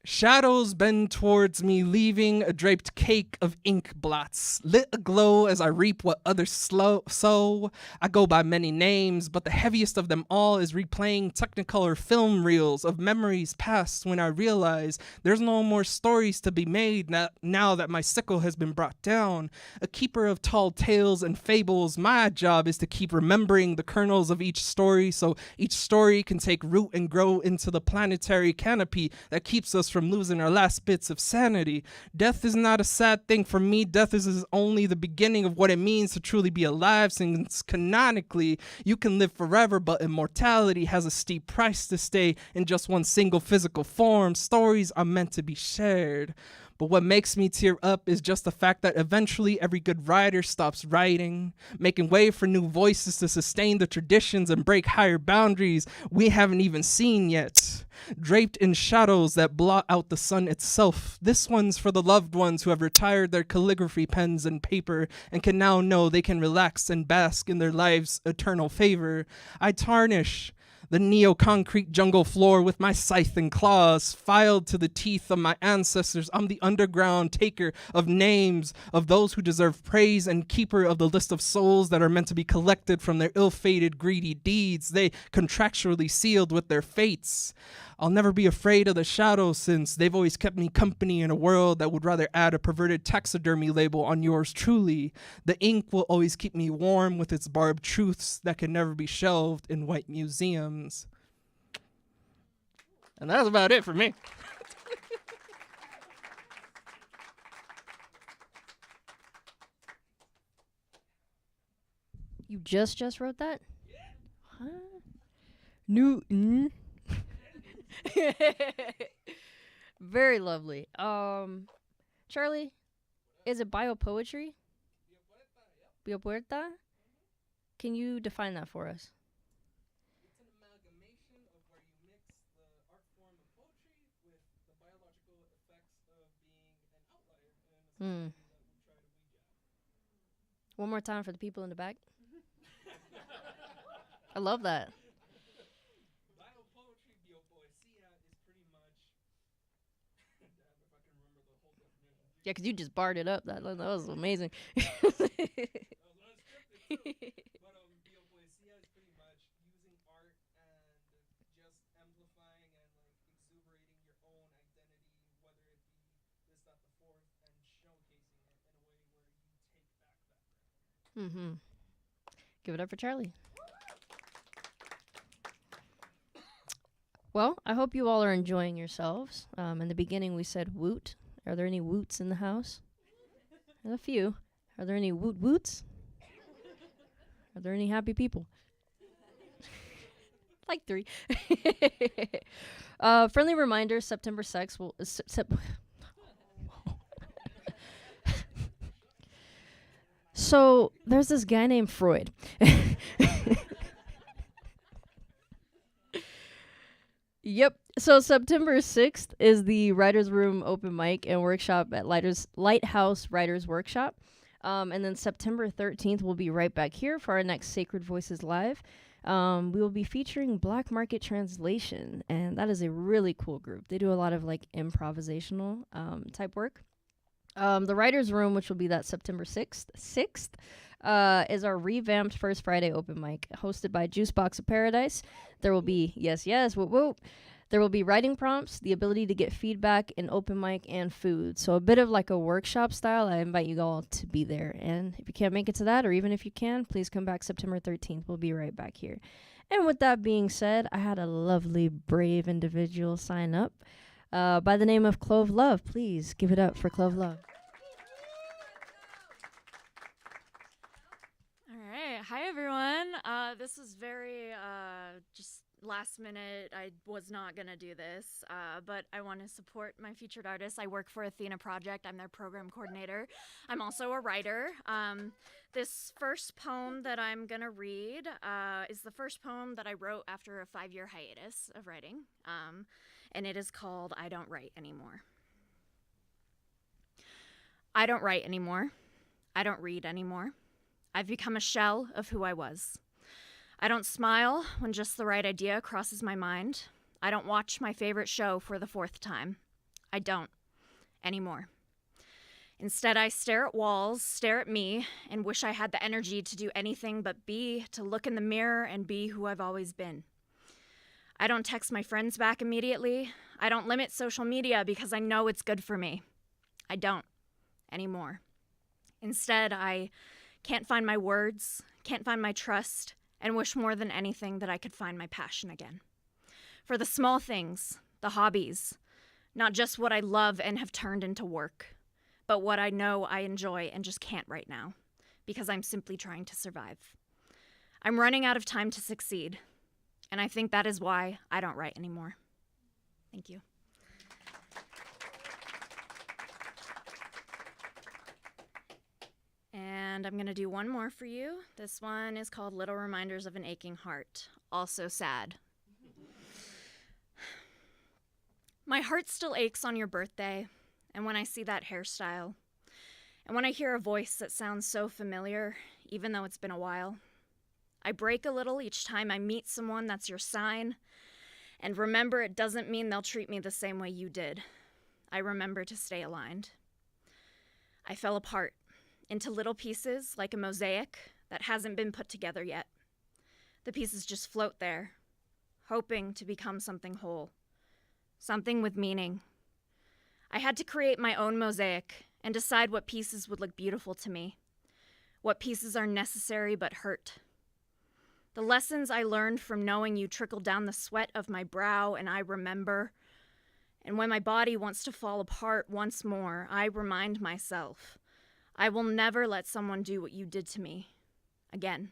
Shadows bend towards me, leaving a draped cake of ink blots, lit aglow as I reap what others sow. I go by many names, but the heaviest of them all is replaying Technicolor film reels of memories past when I realize there's no more stories to be made now that my sickle has been brought down. A keeper of tall tales and fables, my job is to keep remembering the kernels of each story so each story can take root and grow into the planetary canopy that keeps us from losing our last bits of sanity. Death is not a sad thing for me. Death is only the beginning of what it means to truly be alive, since canonically you can live forever, but immortality has a steep price to stay in just one single physical form. Stories are meant to be shared. But what makes me tear up is just the fact that eventually every good writer stops writing, making way for new voices to sustain the traditions and break higher boundaries we haven't even seen yet. Draped in shadows that blot out the sun itself. This one's for the loved ones who have retired their calligraphy pens and paper and can now know they can relax and bask in their lives' eternal favor. I tarnish The neo-concrete jungle floor with my scythe and claws, filed to the teeth of my ancestors. I'm the underground taker of names of those who deserve praise and keeper of the list of souls that are meant to be collected from their ill-fated, greedy deeds they contractually sealed with their fates. I'll never be afraid of the shadows since they've always kept me company in a world that would rather add a perverted taxidermy label on yours truly. The ink will always keep me warm with its barbed truths that can never be shelved in white museums. And that's about it for me. You just wrote that? Huh? Newton. Very lovely. Charlie, is it biopoetry? Biopuerta? Can you define that for us? It's an amalgamation of where you mix the art form of poetry with the biological effects of being an outlier in a society that we try to weed out. One more time for the people in the back. I love that. Biopoetry, biopoesia is pretty much. Damn, if I can remember the whole definition. Yeah, because you just barred it up. That was amazing. But biopoesia is pretty much using art and just amplifying and like exuberating your own identity, whether it be this, that, the fourth, and showcasing it in a way where you take back that brand. Mm-hmm. Give it up for Charlie. Well, I hope you all are enjoying yourselves. In the beginning, we said woot. Are there any woots in the house? There's a few. Are there any woot woots? Are there any happy people? Like 3. Friendly reminder, September 6th will... So, there's this guy named Freud. Yep. So September 6th is the Writers Room open mic and workshop at Lighthouse Writers Workshop. And then September 13th, we'll be right back here for our next Sacred Voices Live. We will be featuring Black Market Translation, and that is a really cool group. They do a lot of like improvisational type work. The Writers Room, which will be that September 6th, is our revamped First Friday open mic, hosted by Juicebox of Paradise. There will be, yes, whoop, whoop. There will be writing prompts, the ability to get feedback, an open mic, and food. So a bit of like a workshop style. I invite you all to be there. And if you can't make it to that, or even if you can, please come back September 13th. We'll be right back here. And with that being said, I had a lovely, brave individual sign up by the name of Clove Love. Please give it up for Clove Love. All right. Hi, everyone. This is very just last minute. I was not going to do this, but I want to support my featured artists. I work for Athena Project. I'm their program coordinator. I'm also a writer. This first poem that I'm going to read is the first poem that I wrote after a 5-year hiatus of writing, and it is called I Don't Write Anymore. I don't write anymore. I don't read anymore. I've become a shell of who I was. I don't smile when just the right idea crosses my mind. I don't watch my favorite show for the 4th time. I don't anymore. Instead, I stare at walls, stare at me, and wish I had the energy to do anything but to look in the mirror and be who I've always been. I don't text my friends back immediately. I don't limit social media because I know it's good for me. I don't anymore. Instead, I can't find my words, can't find my trust, and wish more than anything that I could find my passion again. For the small things, the hobbies, not just what I love and have turned into work, but what I know I enjoy and just can't right now, because I'm simply trying to survive. I'm running out of time to succeed, and I think that is why I don't write anymore. Thank you. And I'm going to do one more for you. This one is called Little Reminders of an Aching Heart. Also sad. My heart still aches on your birthday, and when I see that hairstyle, and when I hear a voice that sounds so familiar, even though it's been a while, I break a little each time I meet someone that's your sign. And remember, it doesn't mean they'll treat me the same way you did. I remember to stay aligned. I fell apart into little pieces like a mosaic that hasn't been put together yet. The pieces just float there, hoping to become something whole, something with meaning. I had to create my own mosaic and decide what pieces would look beautiful to me, what pieces are necessary but hurt. The lessons I learned from knowing you trickled down the sweat of my brow, and I remember. And when my body wants to fall apart once more, I remind myself, I will never let someone do what you did to me again.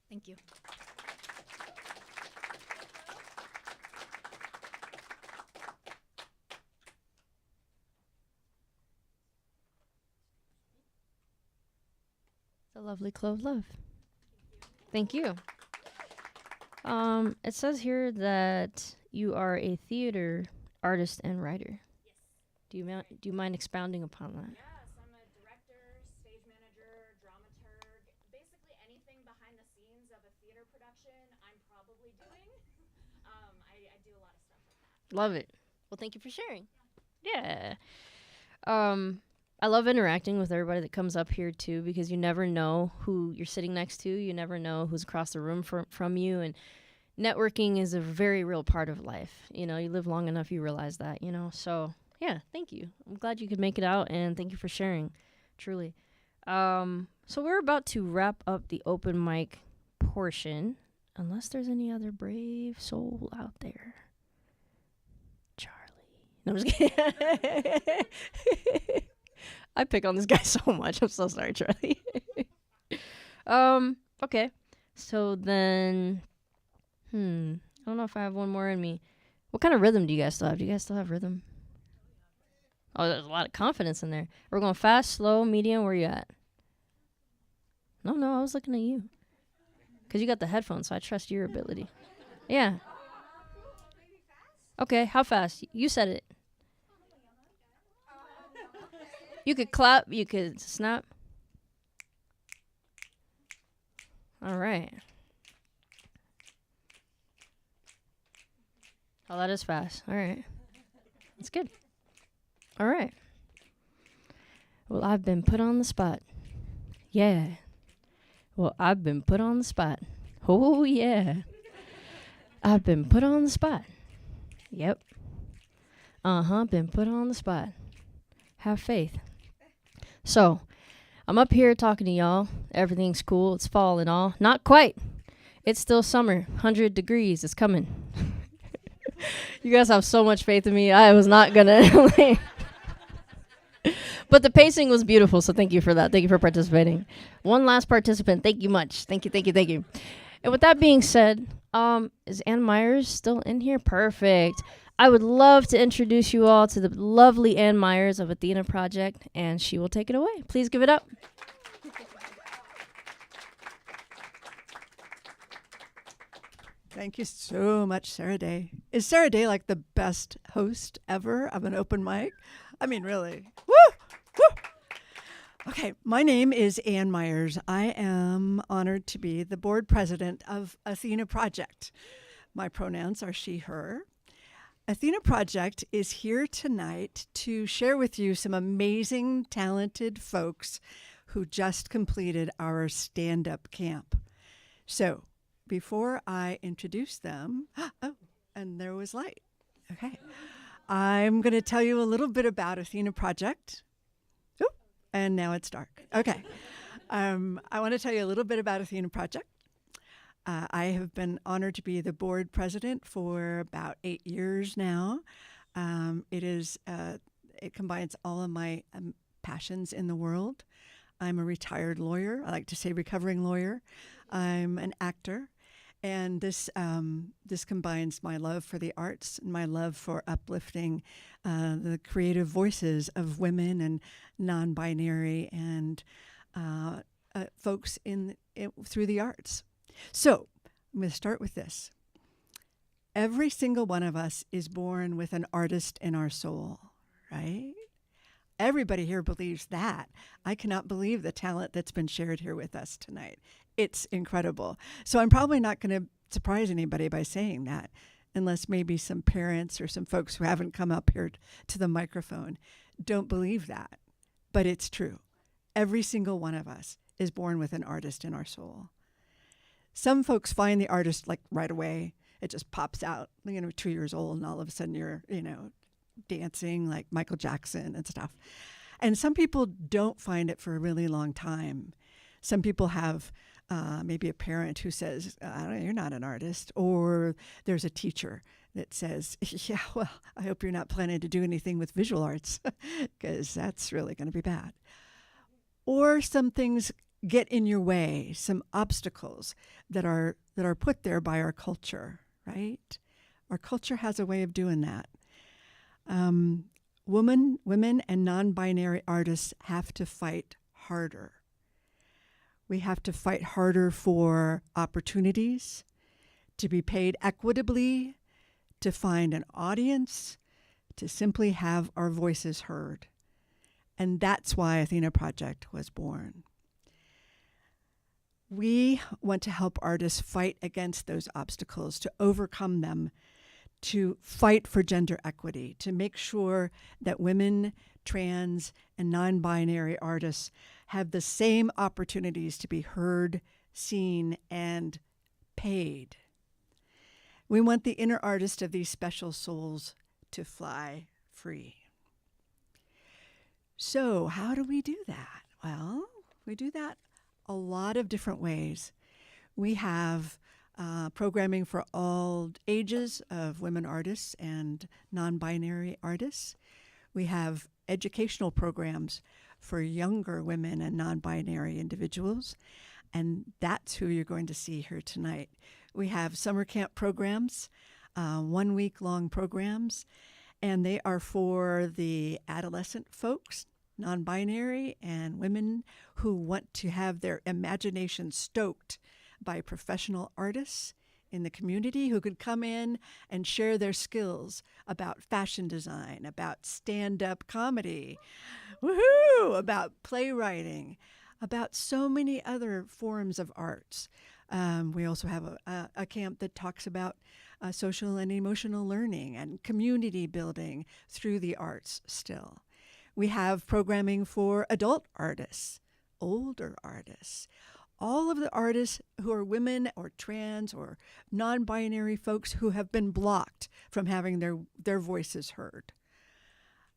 Thank you. It's a lovely clove love. Thank you. It says here that you are a theater artist and writer. Yes. Do you mind expounding upon that? Yes, I'm a director, stage manager, dramaturg. Basically anything behind the scenes of a theater production, I'm probably doing. I do a lot of stuff like that. Love it. Well, thank you for sharing. Yeah. I love interacting with everybody that comes up here too, because you never know who you're sitting next to. You never know who's across the room from you, and networking is a very real part of life. You know, you live long enough, you realize that, you know. So yeah, thank you. I'm glad you could make it out, and thank you for sharing, truly. So we're about to wrap up the open mic portion, unless there's any other brave soul out there. Charlie. No, I'm just kidding. I pick on this guy so much. I'm so sorry, Charlie. Okay. So then, I don't know if I have one more in me. What kind of rhythm do you guys still have? Do you guys still have rhythm? Oh, there's a lot of confidence in there. We're going fast, slow, medium. Where you at? No, I was looking at you. Because you got the headphones, so I trust your ability. Yeah. Okay, how fast? You said it. You could clap, you could snap. All right. Oh, that is fast. All right. That's good. All right. Well, I've been put on the spot. Yeah. Well, I've been put on the spot. Oh, yeah. I've been put on the spot. Yep. Been put on the spot. Have faith. So, I'm up here talking to y'all. Everything's cool. It's fall and all. Not quite. It's still summer. 100 degrees. It's coming. You guys have so much faith in me. I was not going to. But the pacing was beautiful, so thank you for that. Thank you for participating. One last participant. Thank you much. Thank you. And with that being said, is Ann Myers still in here? Perfect. I would love to introduce you all to the lovely Ann Myers of Athena Project, and she will take it away. Please give it up. Thank you so much, Sarah Day. Is Sarah Day like the best host ever of an open mic? I mean, really. Woo! Woo! Okay, my name is Ann Myers. I am honored to be the board president of Athena Project. My pronouns are she, her. Athena Project is here tonight to share with you some amazing, talented folks who just completed our stand-up camp. So, before I introduce them, oh, and there was light. Okay. I'm going to tell you a little bit about Athena Project. Oh, and now it's dark. Okay. I want to tell you a little bit about Athena Project. I have been honored to be the board president for about 8 years now. It combines all of my passions in the world. I'm a retired lawyer. I like to say recovering lawyer. I'm an actor. And this combines my love for the arts and my love for uplifting the creative voices of women and non-binary and folks through the arts. So I'm going to start with this. Every single one of us is born with an artist in our soul, right? Everybody here believes that. I cannot believe the talent that's been shared here with us tonight. It's incredible. So I'm probably not going to surprise anybody by saying that, unless maybe some parents or some folks who haven't come up here to the microphone don't believe that. But it's true. Every single one of us is born with an artist in our soul. Some folks find the artist like right away. It just pops out, 2 years old, and all of a sudden you're, dancing like Michael Jackson and stuff. And some people don't find it for a really long time. Some people have maybe a parent who says, you're not an artist, or there's a teacher that says, yeah, well, I hope you're not planning to do anything with visual arts, because that's really going to be bad. Or some things get in your way, some obstacles that are put there by our culture, right? Our culture has a way of doing that. Women and non-binary artists have to fight harder. We have to fight harder for opportunities, to be paid equitably, to find an audience, to simply have our voices heard. And that's why Athena Project was born. We want to help artists fight against those obstacles, to overcome them, to fight for gender equity, to make sure that women, trans, and non-binary artists have the same opportunities to be heard, seen, and paid. We want the inner artist of these special souls to fly free. So how do we do that? Well, we do that a lot of different ways. We have programming for all ages of women artists and non-binary artists. We have educational programs for younger women and non-binary individuals, and that's who you're going to see here tonight. We have summer camp programs, 1 week long programs, and they are for the adolescent folks, non-binary, and women who want to have their imagination stoked by professional artists in the community who could come in and share their skills about fashion design, about stand-up comedy, woohoo, about playwriting, about so many other forms of arts. We also have a camp that talks about social and emotional learning and community building through the arts still. We have programming for adult artists, older artists, all of the artists who are women or trans or non-binary folks who have been blocked from having their voices heard.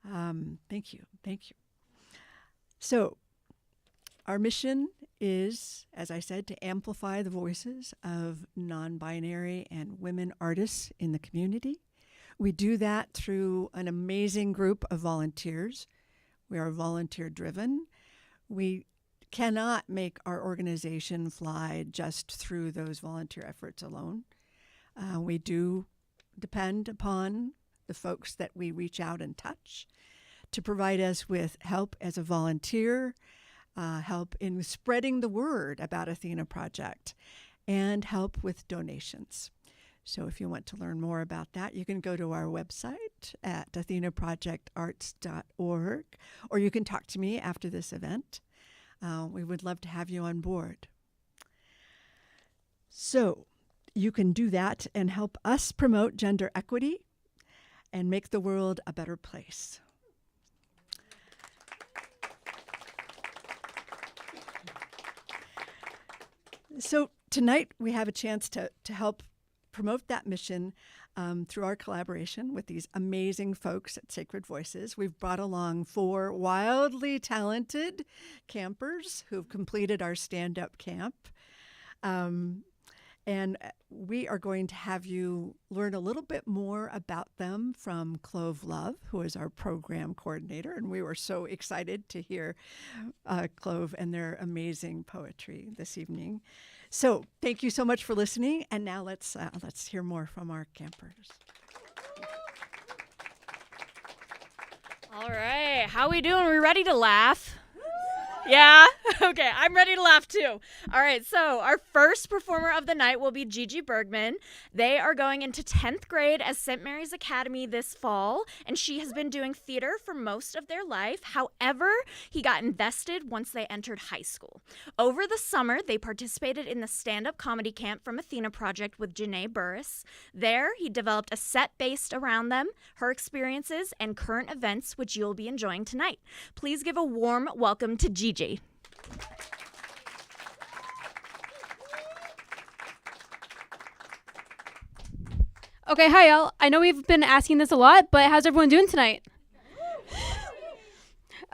Thank you. So our mission is, as I said, to amplify the voices of non-binary and women artists in the community. We do that through an amazing group of volunteers. We are volunteer-driven. We cannot make our organization fly just through those volunteer efforts alone. We do depend upon the folks that we reach out and touch to provide us with help as a volunteer, help in spreading the word about Athena Project, and help with donations. So if you want to learn more about that, you can go to our website at athenaprojectarts.org, or you can talk to me after this event. We would love to have you on board. So you can do that and help us promote gender equity and make the world a better place. So tonight we have a chance to help promote that mission through our collaboration with these amazing folks at Sacred Voices. We've brought along 4 wildly talented campers who've completed our stand-up camp. And we are going to have you learn a little bit more about them from Clove Love, who is our program coordinator. And we were so excited to hear Clove and their amazing poetry this evening. So thank you so much for listening. And now let's hear more from our campers. All right, how we doing? We ready to laugh? Yeah? Okay, I'm ready to laugh too. All right, so our first performer of the night will be Gigi Bergman. They are going into 10th grade at St. Mary's Academy this fall, and she has been doing theater for most of their life. However, he got invested once they entered high school. Over the summer, they participated in the stand-up comedy camp from Athena Project with Janae Burris. There, he developed a set based around them, her experiences, and current events, which you'll be enjoying tonight. Please give a warm welcome to Gigi. Okay, hi y'all. I know we've been asking this a lot, but how's everyone doing tonight?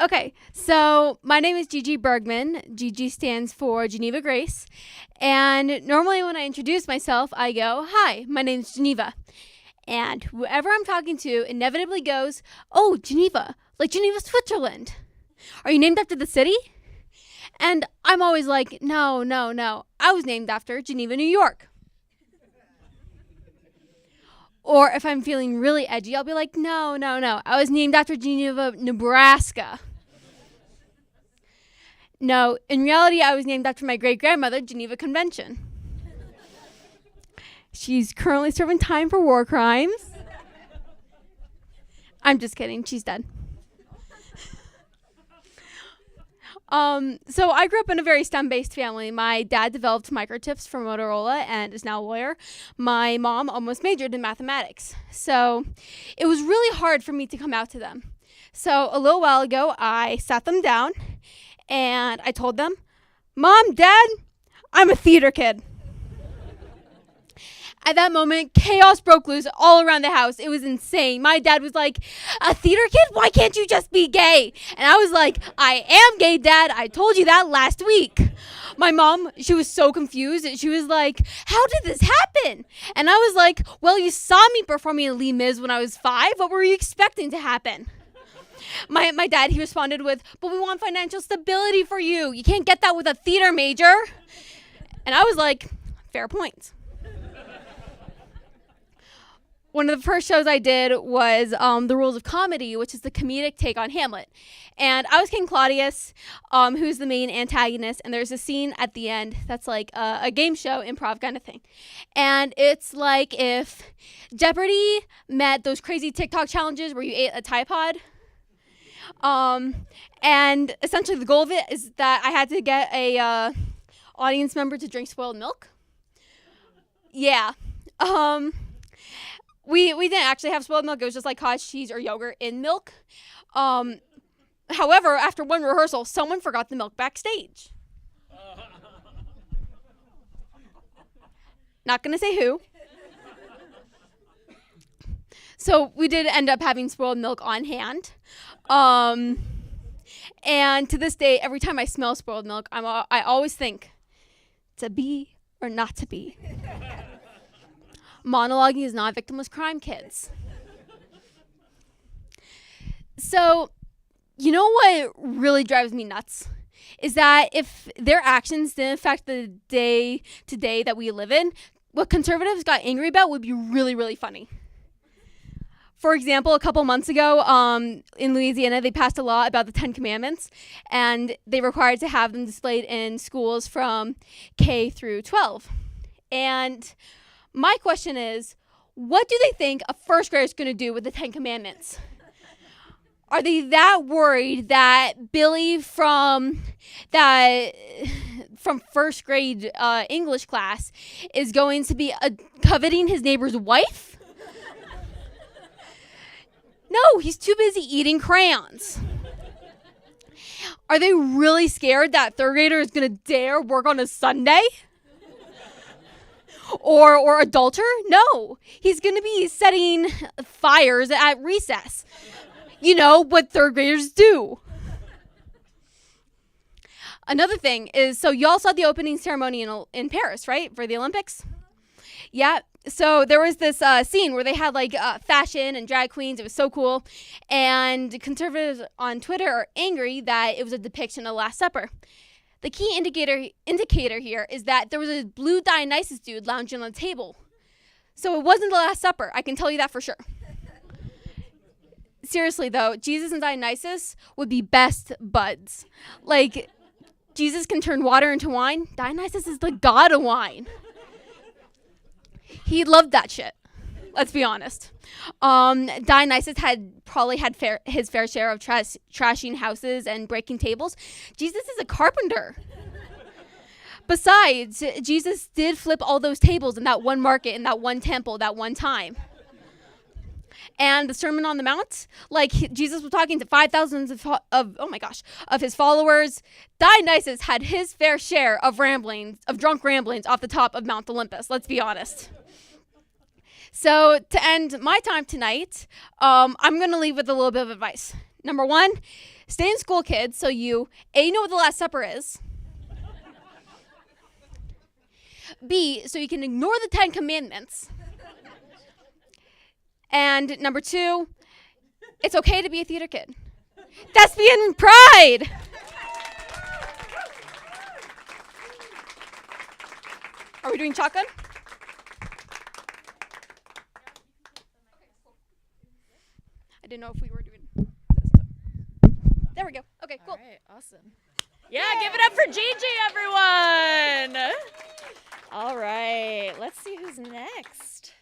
Okay, so my name is Gigi Bergman. Gigi stands for Geneva Grace. And normally when I introduce myself, I go, hi, my name's Geneva. And whoever I'm talking to inevitably goes, oh, Geneva, like Geneva, Switzerland. Are you named after the city? And I'm always like, no. I was named after Geneva, New York. Or if I'm feeling really edgy, I'll be like, no. I was named after Geneva, Nebraska. No, in reality, I was named after my great-grandmother, Geneva Convention. She's currently serving time for war crimes. I'm just kidding. She's dead. So I grew up in a very STEM-based family. My dad developed microchips for Motorola and is now a lawyer. My mom almost majored in mathematics. So it was really hard for me to come out to them. So a little while ago, I sat them down and I told them, Mom, Dad, I'm a theater kid. At that moment, chaos broke loose all around the house. It was insane. My dad was like, a theater kid? Why can't you just be gay? And I was like, I am gay, Dad. I told you that last week. My mom, she was so confused. She was like, how did this happen? And I was like, well, you saw me performing in Les Mis when I was 5. What were you expecting to happen? My dad, he responded with, but we want financial stability for you. You can't get that with a theater major. And I was like, fair point. One of the first shows I did was The Rules of Comedy, which is the comedic take on Hamlet. And I was King Claudius, who's the main antagonist. And there's a scene at the end that's like a game show, improv kind of thing. And it's like if Jeopardy met those crazy TikTok challenges where you ate a Tide Pod. And essentially the goal of it is that I had to get a audience member to drink spoiled milk. Yeah. We didn't actually have spoiled milk. It was just like cottage cheese or yogurt in milk. However, after one rehearsal, someone forgot the milk backstage. Not going to say who. So we did end up having spoiled milk on hand. And to this day, every time I smell spoiled milk, I always think, to be or not to be. Monologuing is not victimless crime, kids. So, you know what really drives me nuts? Is that if their actions didn't affect the day-to-day that we live in, what conservatives got angry about would be really, really funny. For example, a couple months ago, in Louisiana, they passed a law about the 10 Commandments, and they required to have them displayed in schools from K through 12. And my question is, what do they think a first grader is going to do with the 10 Commandments? Are they that worried that Billy from first grade English class is going to be coveting his neighbor's wife? No, he's too busy eating crayons. Are they really scared that third grader is going to dare work on a Sunday? Or adulterer? No, he's going to be setting fires at recess. You know, what third graders do. Another thing is, so y'all saw the opening ceremony in Paris, right? For the Olympics? Yeah. So there was this scene where they had like fashion and drag queens. It was so cool. And conservatives on Twitter are angry that it was a depiction of Last Supper. The key indicator here is that there was a blue Dionysus dude lounging on the table. So it wasn't the Last Supper. I can tell you that for sure. Seriously, though, Jesus and Dionysus would be best buds. Like, Jesus can turn water into wine. Dionysus is the god of wine. He loved that shit. Let's be honest. Dionysus had probably had his fair share of trashing houses and breaking tables. Jesus is a carpenter. Besides, Jesus did flip all those tables in that one market, in that one temple, that one time. And the Sermon on the Mount, like Jesus was talking to 5,000 of his followers. Dionysus had his fair share of drunk ramblings off the top of Mount Olympus. Let's be honest. So to end my time tonight, I'm going to leave with a little bit of advice. Number 1, stay in school, kids, so you A, know what the Last Supper is. B, so you can ignore the 10 Commandments. And number 2, it's okay to be a theater kid. Thespian pride! Are we doing shotgun? I didn't know if we were doing this. There we go. Okay, cool. All right, awesome. Yeah, give it up for Gigi, everyone. All right, let's see who's next.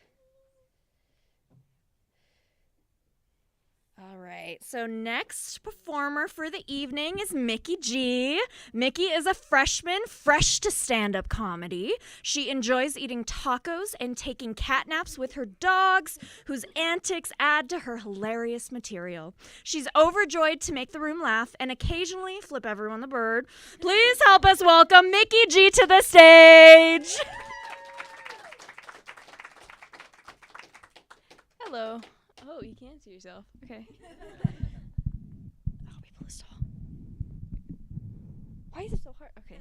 All right, so next performer for the evening is Mickey G. Mickey is a freshman, fresh to stand-up comedy. She enjoys eating tacos and taking cat naps with her dogs, whose antics add to her hilarious material. She's overjoyed to make the room laugh and occasionally flip everyone the bird. Please help us welcome Mickey G to the stage. Hello. Oh, you can't see yourself. Okay. Oh, people is tall. Why is it so hard? Okay.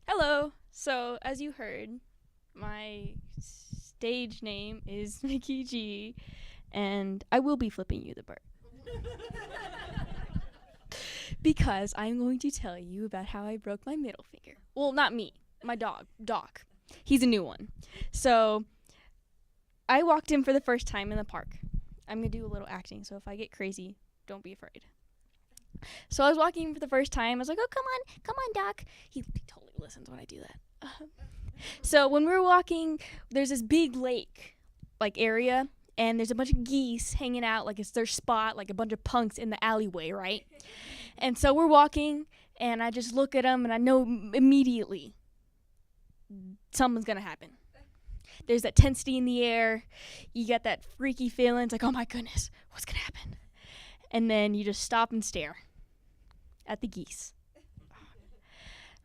Hello. So, as you heard, my stage name is Mickey G, and I will be flipping you the bird. Because I'm going to tell you about how I broke my middle finger. Well, not me. My dog, Doc. He's a new one. So, I walked in for the first time in the park. I'm going to do a little acting, so if I get crazy, don't be afraid. So I was walking in for the first time. I was like, oh, come on, Doc. He totally listens when I do that. So when we were walking, there's this big lake, area, and there's a bunch of geese hanging out, like it's their spot, like a bunch of punks in the alleyway, right? And so we're walking, and I just look at them, and I know immediately something's going to happen. There's that tensity in the air. You get that freaky feeling. It's like, oh my goodness, what's going to happen? And then you just stop and stare at the geese.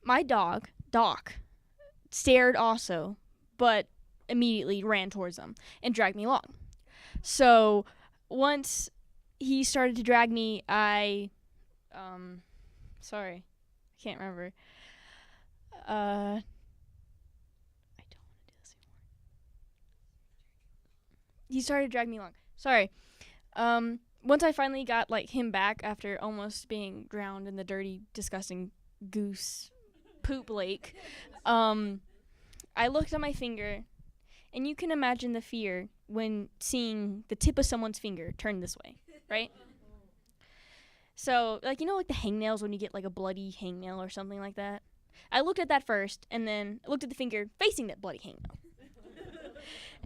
My dog, Doc, stared also, but immediately ran towards them and dragged me along. So once he started to drag me, I can't remember. He started to drag me along. Sorry. Once I finally got him back after almost being drowned in the dirty, disgusting goose poop lake, I looked at my finger, and you can imagine the fear when seeing the tip of someone's finger turn this way, right? So, the hangnails when you get a bloody hangnail or something like that. I looked at that first, and then I looked at the finger facing that bloody hangnail.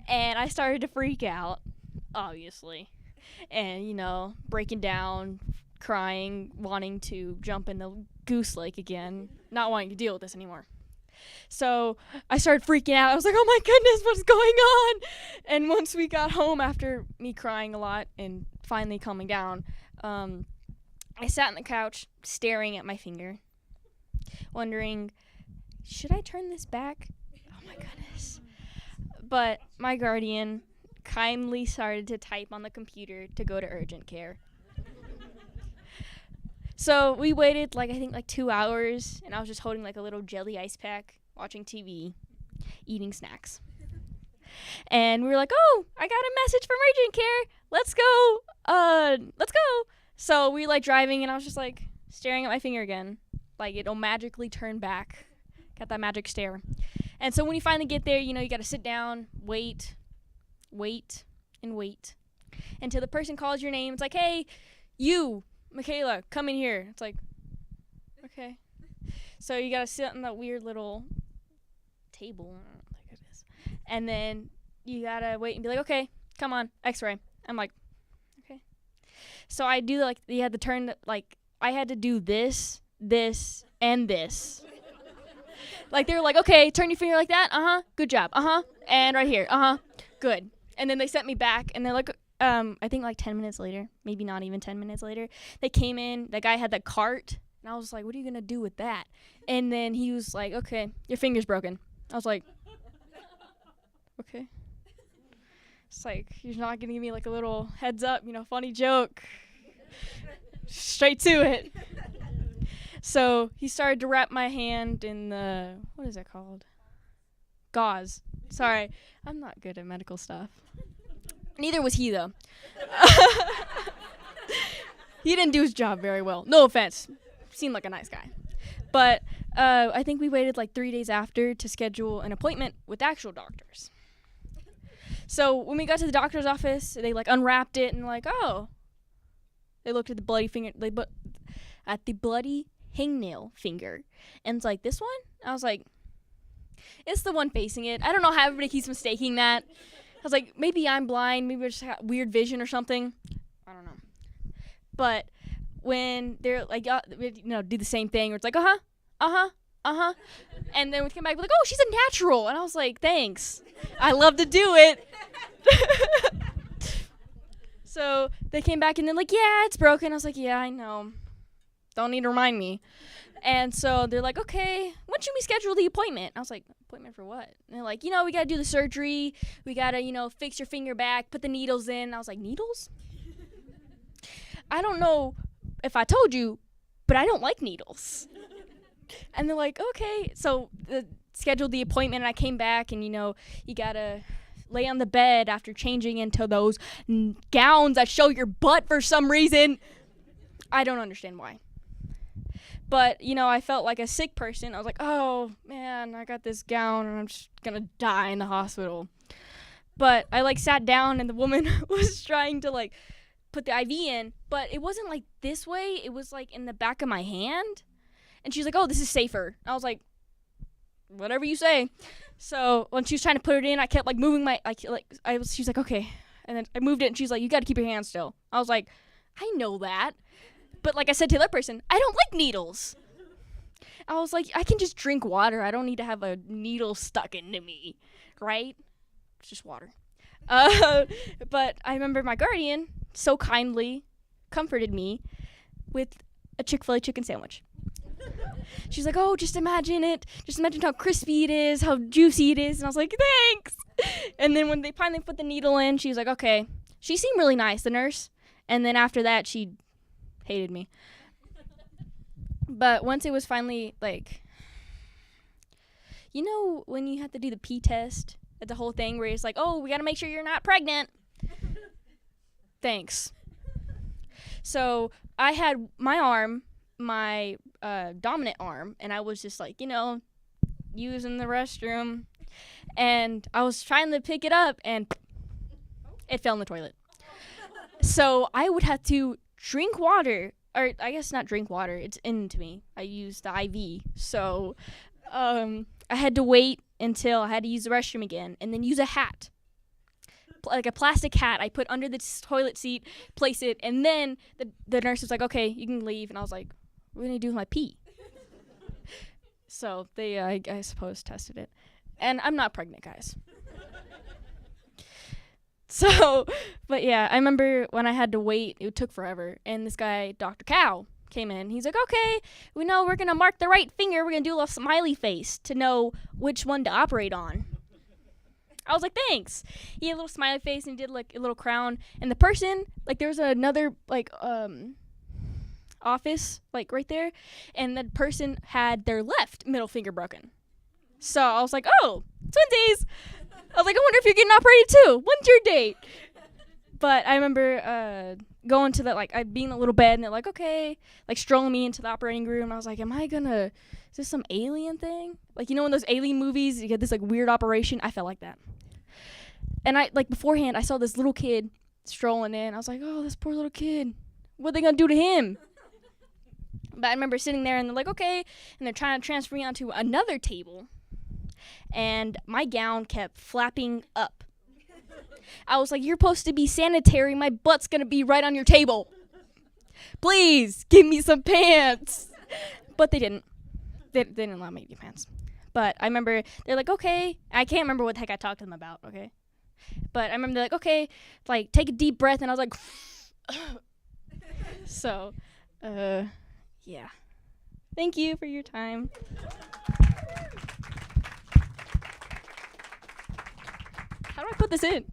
And I started to freak out, obviously. And, breaking down, crying, wanting to jump in the goose lake again, not wanting to deal with this anymore. So I started freaking out. I was like, oh my goodness, what's going on? And once we got home after me crying a lot and finally calming down, I sat on the couch staring at my finger, wondering, should I turn this back? Oh my goodness. But my guardian kindly started to type on the computer to go to urgent care. So we waited, 2 hours, and I was just holding, a little jelly ice pack, watching TV, eating snacks. And we were like, oh, I got a message from urgent care. Let's go. So we driving, and I was just, staring at my finger again. It'll magically turn back. Got that magic stare. And so when you finally get there, you got to sit down, wait, and wait until the person calls your name. It's like, hey, you, Michaela, come in here. It's like, Okay. So you gotta sit on that weird little table. I don't know what it is. And then you gotta wait and be like, okay, come on, X-ray. I'm like, okay. So I do like you had to turn like I had to do this, and this. Like they were like, okay, turn your finger like that. Good job. And right here. Good. And then they sent me back, and they're like, I think like 10 minutes later, maybe not even 10 minutes later, they came in. The guy had the cart, and I was like, what are you gonna do with that? And then he was like, okay, your finger's broken. I was like, okay. It's like, you're not gonna give me like a little heads up, funny joke. Straight to it. So he started to wrap my hand in the, what is it called? Gauze. Sorry, I'm not good at medical stuff. Neither was he, though. He didn't do his job very well. No offense. Seemed like a nice guy. But I think we waited like 3 days after to schedule an appointment with actual doctors. So when we got to the doctor's office, they like unwrapped it and like, oh. They looked at the bloody finger, at the bloody hangnail finger. And it's like, this one? I was like, it's the one facing it. I don't know how everybody keeps mistaking that. I was like, maybe I'm blind. Maybe I just got weird vision or something. I don't know. But when they're like, do the same thing, where it's like, and then we come back, we're like, oh, she's a natural. And I was like, thanks. I love to do it. So they came back and they're like, yeah, it's broken. I was like, yeah, I know. Don't need to remind me. And so they're like, okay, when should we schedule the appointment? I was like, appointment for what? And they're like, we got to do the surgery. We got to, fix your finger back, put the needles in. I was like, needles? I don't know if I told you, but I don't like needles. And they're like, okay. So scheduled the appointment, and I came back, and, you got to lay on the bed after changing into those gowns that show your butt for some reason. I don't understand why. But, I felt like a sick person. I was like, oh, man, I got this gown, and I'm just going to die in the hospital. But I, sat down, and the woman was trying to, put the IV in. But it wasn't, this way. It was, in the back of my hand. And she's like, oh, this is safer. I was like, whatever you say. So when she was trying to put it in, I kept moving my she's like, okay. And then I moved it, and she's like, you got to keep your hands still. I was like, I know that. But like I said to the other person, I don't like needles. I was like, I can just drink water. I don't need to have a needle stuck into me, right? It's just water. But I remember my guardian so kindly comforted me with a Chick-fil-A chicken sandwich. She's like, oh, just imagine it. Just imagine how crispy it is, how juicy it is. And I was like, thanks. And then when they finally put the needle in, she was like, okay. She seemed really nice, the nurse. And then after that, she hated me. But once it was finally, when you have to do the pee test, it's the whole thing where it's like, oh, we got to make sure you're not pregnant. Thanks. So I had my arm, my dominant arm, and I was just using the restroom, and I was trying to pick it up, and it fell in the toilet. So I would have to drink water, or I guess not drink water, it's into me. I used the IV. So I had to wait until I had to use the restroom again, and then use a hat. Like a plastic hat I put under the toilet seat, place it, and then the nurse was like, okay, you can leave. And I was like, what are you going to do with my pee? So they, I suppose, tested it. And I'm not pregnant, guys. So, but yeah, I remember when I had to wait, it took forever. And this guy, Dr. Cow, came in. He's like, okay, we know we're going to mark the right finger. We're going to do a little smiley face to know which one to operate on. I was like, thanks. He had a little smiley face, and he did a little crown. And the person, there was another office right there, and the person had their left middle finger broken. So I was like, oh, twinsies. I was like, I wonder if you're getting operated too. When's your date? But I remember going to the I'd be in a little bed, and they're like, okay, strolling me into the operating room. I was like, is this some alien thing? In those alien movies, you get this weird operation. I felt like that. And I beforehand, I saw this little kid strolling in. I was like, oh, this poor little kid. What are they gonna do to him? But I remember sitting there and they're like, okay. And they're trying to transfer me onto another table. And my gown kept flapping up. I was like, you're supposed to be sanitary. My butt's going to be right on your table. Please give me some pants. But they didn't. They didn't allow me to get pants. But I remember they're like, okay. I can't remember what the heck I talked to them about, okay? But I remember they're like, okay, like, take a deep breath. And I was like, so, yeah. Thank you for your time. How do I put this in?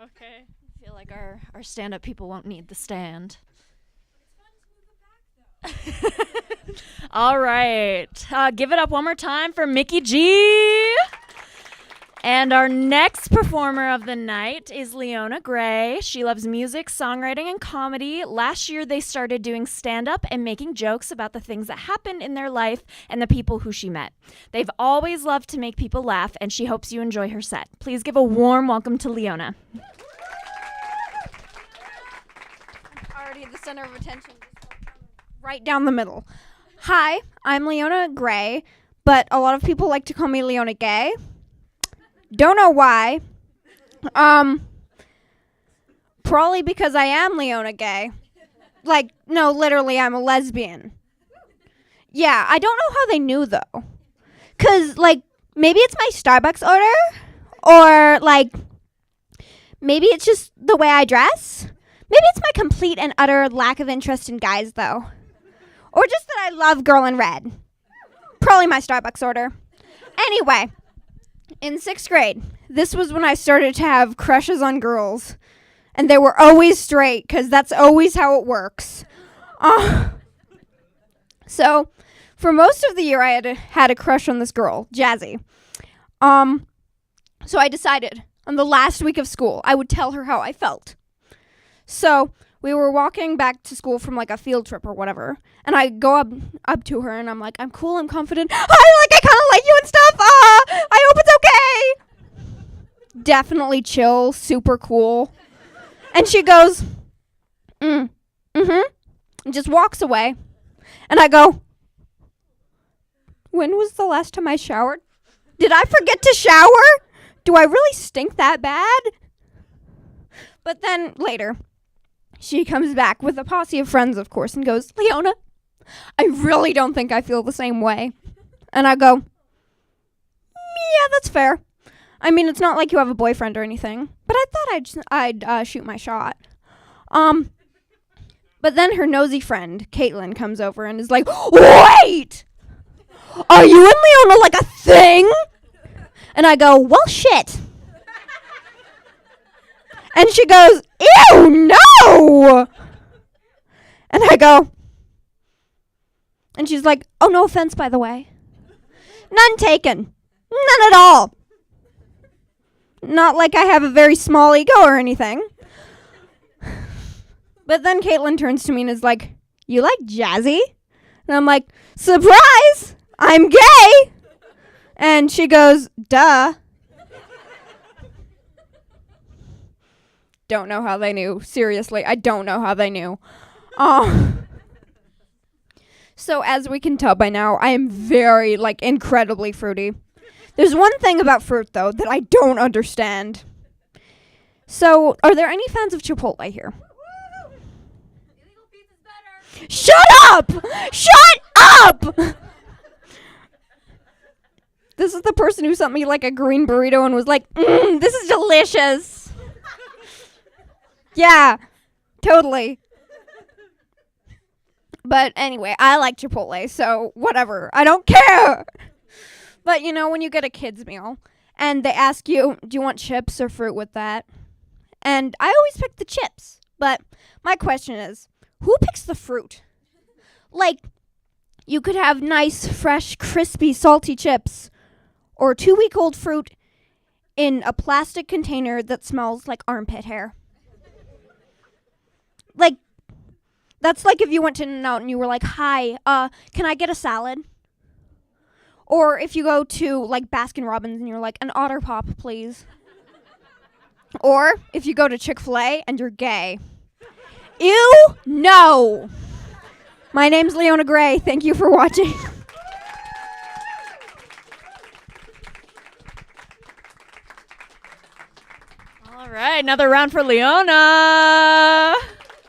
Okay. I feel like our stand-up people won't need the stand. All right. Give it up one more time for Mickey G. And our next performer of the night is Leona Gray. She loves music, songwriting, and comedy. Last year, they started doing stand-up and making jokes about the things that happened in their life and the people who she met. They've always loved to make people laugh, and she hopes you enjoy her set. Please give a warm welcome to Leona. Already the center of attention. Right down the middle. Hi, I'm Leona Gray, but a lot of people like to call me Leona Gay. Don't know why. Probably because I am Leona Gay. Like, no, literally, I'm a lesbian. Yeah, I don't know how they knew, though. 'Cause, like, maybe it's my Starbucks order, or, like, maybe it's just the way I dress. Maybe it's my complete and utter lack of interest in guys, though. Or just that I love Girl in Red. Probably my Starbucks order. Anyway. In 6th grade, this was when I started to have crushes on girls. And they were always straight, because that's always how it works. So, for most of the year, I had a crush on this girl, Jazzy. So I decided, on the last week of school, I would tell her how I felt. So, we were walking back to school from, like, a field trip or whatever. And I go up to her, and I'm like, I'm cool, I'm confident. I kind of like you and stuff. I hope it's okay. Definitely chill, super cool. And she goes, and just walks away. And I go, when was the last time I showered? Did I forget to shower? Do I really stink that bad? But then later, she comes back with a posse of friends, of course, and goes, Leona, I really don't think I feel the same way. And I go, yeah, that's fair. I mean, it's not like you have a boyfriend or anything, but I thought I'd shoot my shot. But then her nosy friend, Caitlin, comes over and is like, wait! Are you and Leona like a thing? And I go, well, shit. And she goes, ew, no! And I go, and she's like, oh, no offense, by the way. None taken. None at all. Not like I have a very small ego or anything. But then Caitlin turns to me and is like, you like Jazzy? And I'm like, surprise! I'm gay! And she goes, duh. Don't know how they knew. Seriously, I don't know how they knew. So as we can tell by now, I am very, incredibly fruity. There's one thing about fruit, though, that I don't understand. So, are there any fans of Chipotle here? Shut up! Shut up! This is the person who sent me, a green burrito and was like, this is delicious. Yeah, totally. But anyway, I like Chipotle, so whatever. I don't care. But, when you get a kid's meal and they ask you, do you want chips or fruit with that? And I always pick the chips. But my question is, who picks the fruit? You could have nice, fresh, crispy, salty chips or 2-week-old fruit in a plastic container that smells like armpit hair. That's like if you went to In-N-Out and you were like, hi, can I get a salad? Or if you go to, Baskin Robbins and you're like, an Otter Pop, please. Or if you go to Chick-fil-A and you're gay. Ew, no. My name's Leona Gray. Thank you for watching. All right, another round for Leona.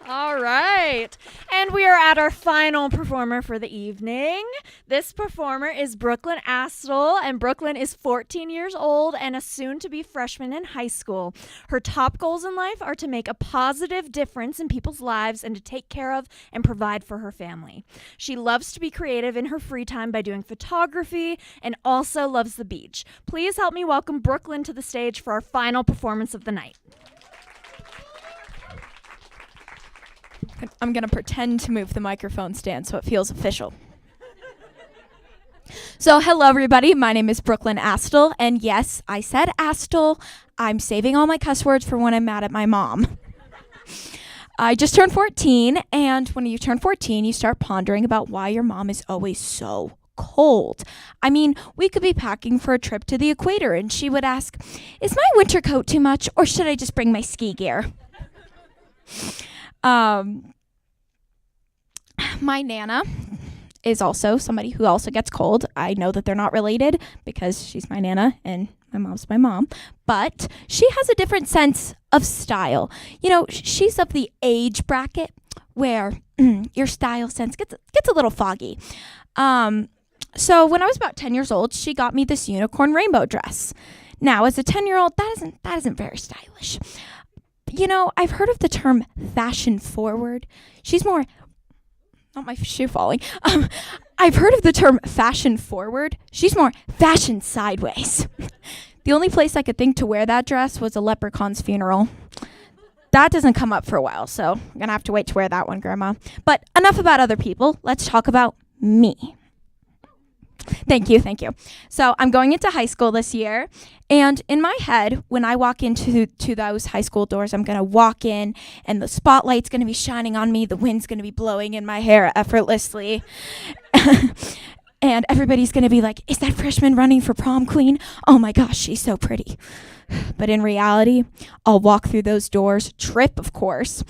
All right. And we are at our final performer for the evening. This performer is Brooklyn Astle, and Brooklyn is 14 years old and a soon-to-be freshman in high school. Her top goals in life are to make a positive difference in people's lives and to take care of and provide for her family. She loves to be creative in her free time by doing photography and also loves the beach. Please help me welcome Brooklyn to the stage for our final performance of the night. I'm going to pretend to move the microphone stand so it feels official. So, hello, everybody. My name is Brooklyn Astle. And yes, I said Astle. I'm saving all my cuss words for when I'm mad at my mom. I just turned 14. And when you turn 14, you start pondering about why your mom is always so cold. I mean, we could be packing for a trip to the equator, and she would ask, "Is my winter coat too much, or should I just bring my ski gear?" My Nana is also somebody who also gets cold. I know that they're not related because she's my Nana and my mom's my mom, but she has a different sense of style. You know, she's of the age bracket where your style sense gets a little foggy. So when I was about 10 years old, she got me this unicorn rainbow dress. Now, as a 10-year-old, that isn't very stylish. You know, I've heard of the term fashion forward. She's more, not my shoe falling. I've heard of the term fashion forward. She's more fashion sideways. The only place I could think to wear that dress was a leprechaun's funeral. That doesn't come up for a while, so I'm going to have to wait to wear that one, Grandma. But enough about other people. Let's talk about me. Thank you. So I'm going into high school this year, and in my head, when I walk into those high school doors, I'm going to walk in, and the spotlight's going to be shining on me, the wind's going to be blowing in my hair effortlessly, and everybody's going to be like, "Is that freshman running for prom queen? Oh my gosh, she's so pretty." But in reality, I'll walk through those doors, trip, of course,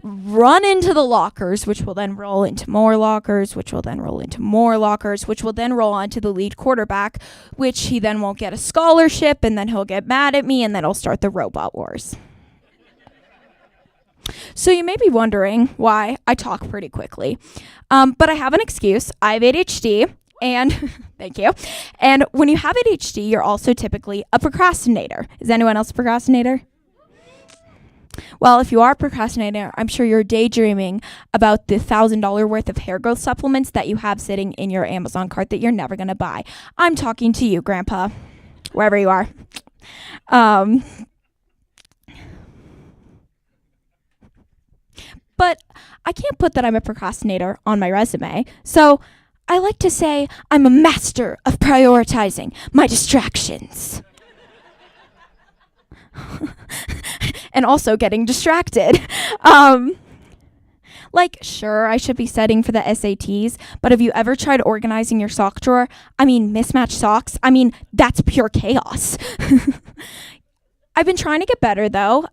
run into the lockers, which will then roll into more lockers, which will then roll into more lockers, which will then roll onto the lead quarterback, which he then won't get a scholarship, and then he'll get mad at me, and then I'll start the robot wars. So you may be wondering why I talk pretty quickly. But I have an excuse. I have ADHD. And thank you. And when you have ADHD, you're also typically a procrastinator. Is anyone else a procrastinator? Well, if you are a procrastinator, I'm sure you're daydreaming about the $1,000 worth of hair growth supplements that you have sitting in your Amazon cart that you're never going to buy. I'm talking to you, Grandpa, wherever you are. But I can't put that I'm a procrastinator on my resume. So I like to say I'm a master of prioritizing my distractions. And also getting distracted. Sure, I should be studying for the SATs, but have you ever tried organizing your sock drawer? I mean, mismatched socks? I mean, that's pure chaos. I've been trying to get better, though,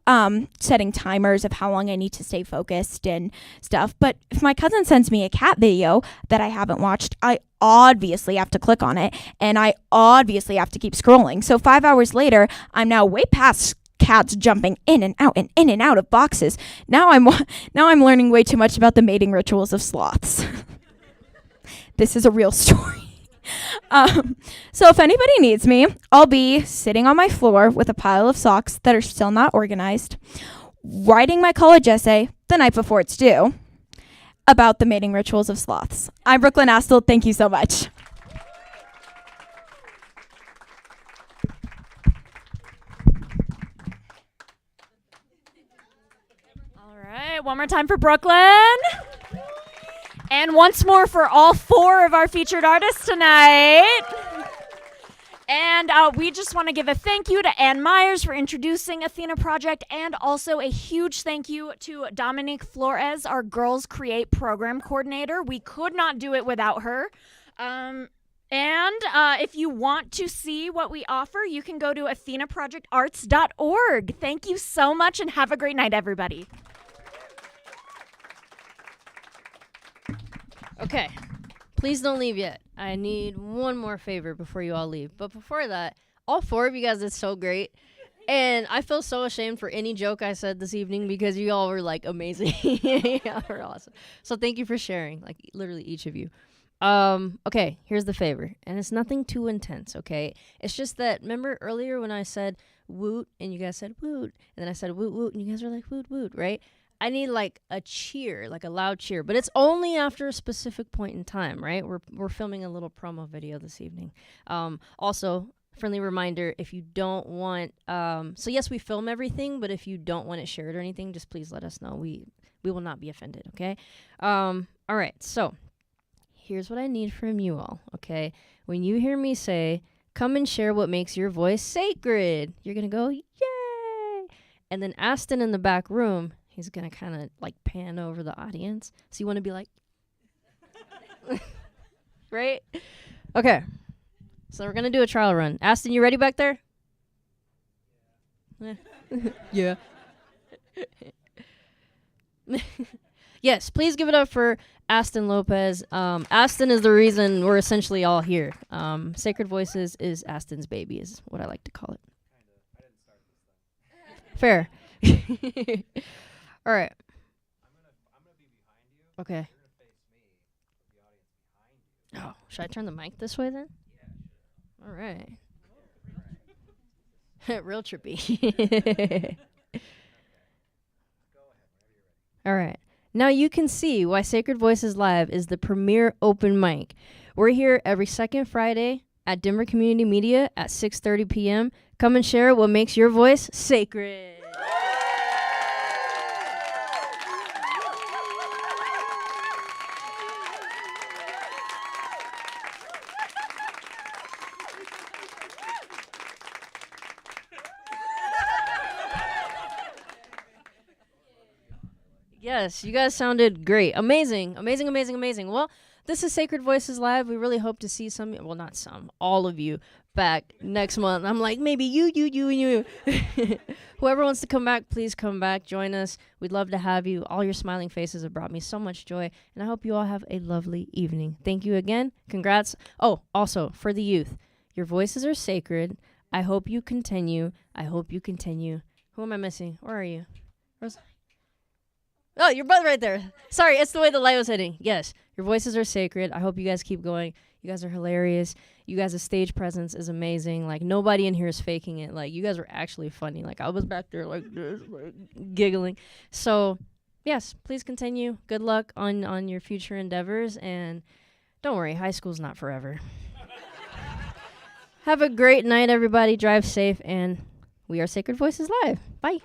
setting timers of how long I need to stay focused and stuff. But if my cousin sends me a cat video that I haven't watched, I obviously have to click on it, and I obviously have to keep scrolling. So 5 hours later, I'm now way past cats jumping in and out and in and out of boxes. Now I'm learning way too much about the mating rituals of sloths. This is a real story. So if anybody needs me, I'll be sitting on my floor with a pile of socks that are still not organized, writing my college essay the night before it's due about the mating rituals of sloths. I'm Brooklyn Astle. Thank you so much. All right, one more time for Brooklyn. And once more for all 4 of our featured artists tonight. And we just want to give a thank you to Ann Myers for introducing Athena Project, and also a huge thank you to Dominique Flores, our Girls Create program coordinator. We could not do it without her. And if you want to see what we offer, you can go to athenaprojectarts.org. Thank you so much, and have a great night, everybody. Okay. Please don't leave yet. I need one more favor before you all leave. But before that, all 4 of you guys did so great. And I feel so ashamed for any joke I said this evening because you all were like amazing. You were awesome. So thank you for sharing, like literally each of you. Okay, here's the favor. And it's nothing too intense, okay? It's just that, remember earlier when I said woot and you guys said woot, and then I said woot woot and you guys were like woot woot, right? I need like a cheer, like a loud cheer, but it's only after a specific point in time, right? We're filming a little promo video this evening. Also, friendly reminder, if you don't want, so yes, we film everything, but if you don't want it shared or anything, just please let us know. We will not be offended, okay? All right, so here's what I need from you all, okay? When you hear me say, come and share what makes your voice sacred, you're gonna go, yay! And then Aston in the back room, he's going to kind of like pan over the audience. So you want to be like, right? Okay. So we're going to do a trial run. Aston, you ready back there? Yeah. Yes, please give it up for Aston Lopez. Aston is the reason we're essentially all here. Sacred Voices is Aston's baby, is what I like to call it. I didn't start this thing. Fair. All right. I'm gonna be behind you. Okay. You're gonna face me with the audience behind you. Oh, should I turn the mic this way then? Yeah. All right. Real trippy. All right. Now you can see why Sacred Voices Live is the premier open mic. We're here every second Friday at Denver Community Media at 6:30 p.m. Come and share what makes your voice sacred. Yes, you guys sounded great. Amazing, amazing, amazing, amazing. Well, this is Sacred Voices Live. We really hope to see some, well, not some, all of you back next month. I'm like, maybe you, and you. Whoever wants to come back, please come back. Join us. We'd love to have you. All your smiling faces have brought me so much joy, and I hope you all have a lovely evening. Thank you again. Congrats. Oh, also, for the youth, your voices are sacred. I hope you continue. I hope you continue. Who am I missing? Where are you? Where's... Oh, you're both right there. Sorry, it's the way the light was hitting. Yes, your voices are sacred. I hope you guys keep going. You guys are hilarious. You guys' stage presence is amazing. Like, nobody in here is faking it. Like, you guys are actually funny. Like, I was back there like this, like, giggling. So, yes, please continue. Good luck on your future endeavors. And don't worry, high school's not forever. Have a great night, everybody. Drive safe. And we are Sacred Voices Live. Bye.